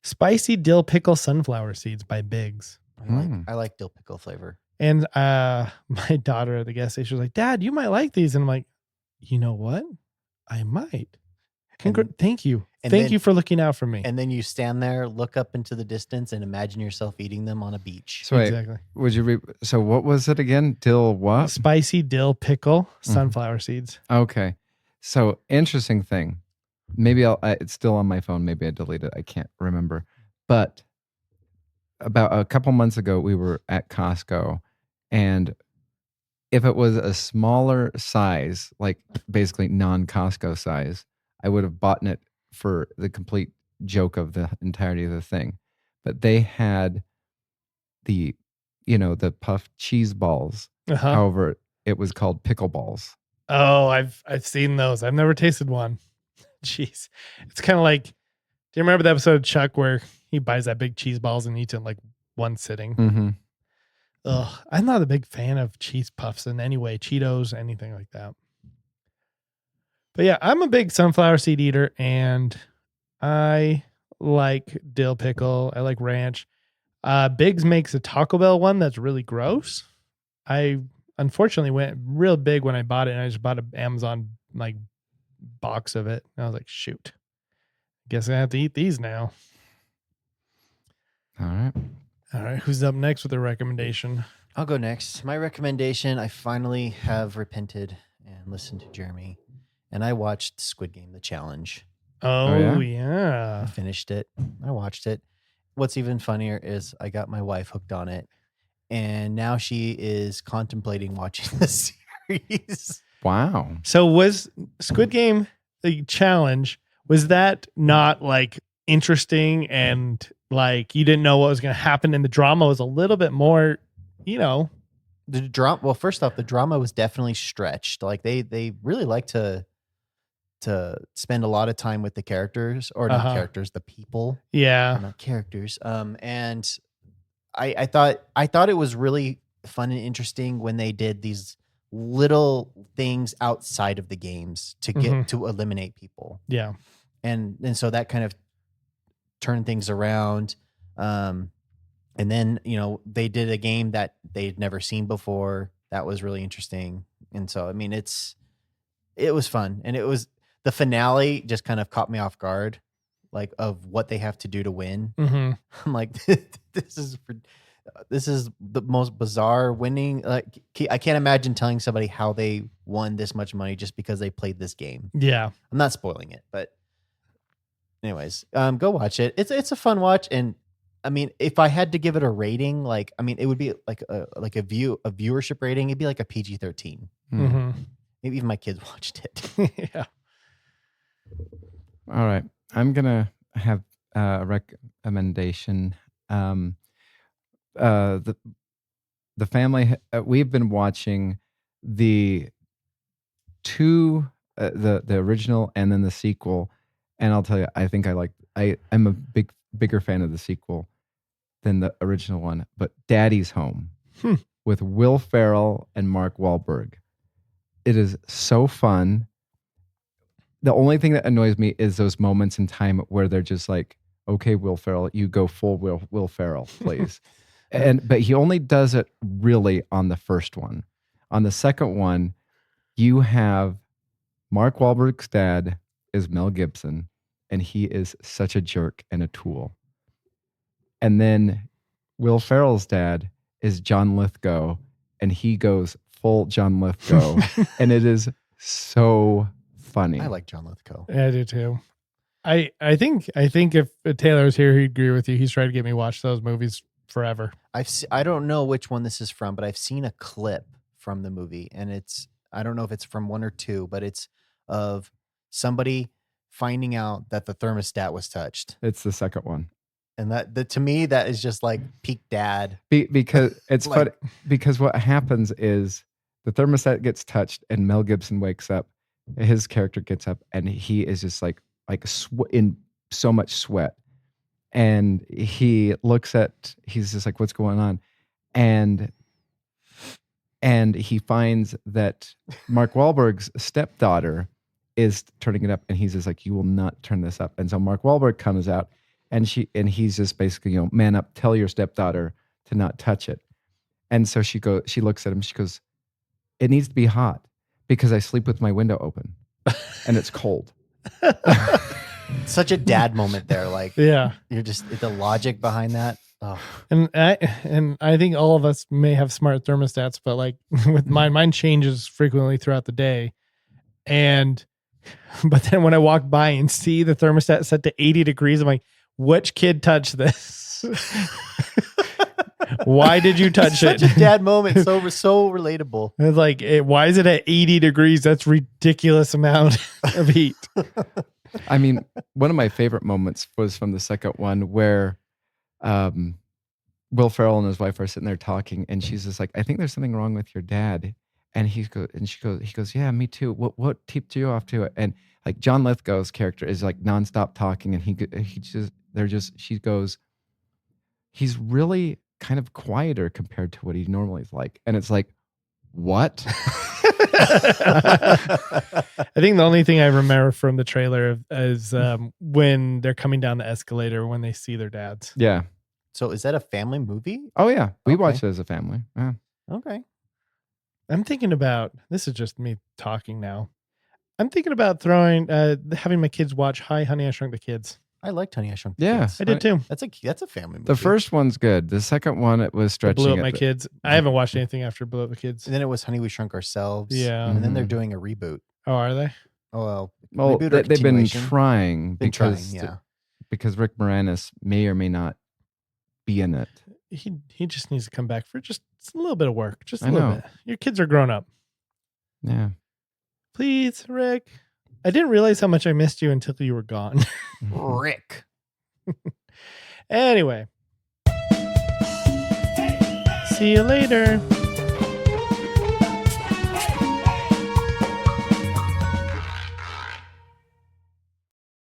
spicy dill pickle sunflower seeds by Biggs. I like dill pickle flavor. And my daughter at the gas station was like, "Dad, you might like these." And I'm like, "You know what? I might." Thank you. Thank you for looking out for me. And then you stand there, look up into the distance, and imagine yourself eating them on a beach. So wait, exactly. would you so what was it again? Dill what? Spicy dill pickle sunflower seeds. Okay. So interesting thing. Maybe it's still on my phone. Maybe I deleted it. I can't remember. But about a couple months ago, we were at Costco, and if it was a smaller size, like basically non-Costco size, I would have bought it for the complete joke of the entirety of the thing. But they had the puffed cheese balls. Uh-huh. However, it was called pickle balls. Oh, I've seen those. I've never tasted one. Jeez. It's kind of like, do you remember the episode of Chuck where he buys that big cheese balls and eats it in like one sitting? Mm-hmm. Ugh, I'm not a big fan of cheese puffs in any way, Cheetos, anything like that. But yeah, I'm a big sunflower seed eater and I like dill pickle. I like ranch. Biggs makes a Taco Bell one that's really gross. I unfortunately went real big when I bought it and I just bought an Amazon like box of it. And I was like, shoot, guess I have to eat these now. All right. All right. Who's up next with a recommendation? I'll go next. My recommendation, I finally have repented and listened to Jeremy. And I watched Squid Game, The Challenge. Oh, yeah? yeah. I finished it. I watched it. What's even funnier is I got my wife hooked on it. And now she is contemplating watching the series. Wow. So was Squid Game, challenge, was that not like interesting and like you didn't know what was going to happen, and the drama was a little bit more, The drama. Well, first off, the drama was definitely stretched. Like they really like to spend a lot of time with the characters, or not characters, the people, yeah. not characters. And I thought it was really fun and interesting when they did these little things outside of the games to get to eliminate people. Yeah. And so that kind of turned things around. And then, they did a game that they'd never seen before. That was really interesting. And so, I mean, it was fun. And the finale just kind of caught me off guard, like of what they have to do to win. Mm-hmm. I'm like, this is the most bizarre winning. Like, I can't imagine telling somebody how they won this much money just because they played this game. Yeah. I'm not spoiling it, but anyways, go watch it. It's a fun watch. And I mean, if I had to give it a rating, like, I mean, it would be like a viewership rating. It'd be like a PG-13. Mm-hmm. Maybe even my kids watched it. Yeah. All right. I'm going to have a recommendation. The family, we've been watching the two, the original and then the sequel. And I'll tell you, I think I'm a bigger fan of the sequel than the original one, but Daddy's Home with Will Ferrell and Mark Wahlberg. It is so fun. The only thing that annoys me is those moments in time where they're just like, okay, Will Ferrell, you go full Will Ferrell, please. But he only does it really on the first one. On the second one, you have Mark Wahlberg's dad is Mel Gibson, and he is such a jerk and a tool. And then Will Ferrell's dad is John Lithgow, and he goes full John Lithgow, and it is so funny. I like John Lithgow. Yeah, I do too. I think if Taylor was here, he'd agree with you. He's trying to get me to watch those movies forever. I don't know which one this is from, but I've seen a clip from the movie, and I don't know if it's from one or two, but it's of somebody finding out that the thermostat was touched. It's the second one. And that to me, that is just like peak dad. Because it's Like- funny, because what happens is the thermostat gets touched and Mel Gibson wakes up. His character gets up and he is just like in so much sweat. And he's just like, what's going on? And he finds that Mark Wahlberg's stepdaughter is turning it up, and he's just like, you will not turn this up. And so Mark Wahlberg comes out, and he's just basically, man up, tell your stepdaughter to not touch it. And so she looks at him, she goes, it needs to be hot because I sleep with my window open and it's cold. Such a dad moment there. Like, Yeah. you're just the logic behind that. Oh, And I think all of us may have smart thermostats, but like with mine changes frequently throughout the day. But then when I walk by and see the thermostat set to 80 degrees, I'm like, which kid touched this? Why did you touch it? such a dad moment. So relatable. It's like, why is it at 80 degrees? That's ridiculous amount of heat. I mean, one of my favorite moments was from the second one where Will Ferrell and his wife are sitting there talking, and she's just like, I think there's something wrong with your dad. And he goes, yeah, me too. What tipped you off to it? And like John Lithgow's character is like nonstop talking, and she goes, he's really kind of quieter compared to what he normally is like. And it's like, what? I think the only thing I remember from the trailer is when they're coming down the escalator when they see their dads. Yeah. So is that a family movie? Oh yeah. We Okay. watched it as a family. Yeah. Okay. I'm thinking about, this is just me talking now. I'm thinking about having my kids watch Hi, Honey, I Shrunk the Kids. I liked Honey, I Shrunk the Yeah. Kids. I did too. That's a family movie. The first one's good. The second one, it was It stretching blew up it, my but- kids. I haven't watched anything after Blew Up the Kids. And then it was Honey, We Shrunk Ourselves. Yeah. And then they're Mhm. doing a reboot. Oh, are they? Oh, well. Well, Reboot or they've been continuation? trying Been trying, because yeah. because Rick Moranis may or may not be in it. He just needs to come back for just a little bit of work. Just a I little know. bit. Your kids are grown up. Yeah. Please, Rick. I didn't realize how much I missed you until you were gone. Rick. Anyway. See you later.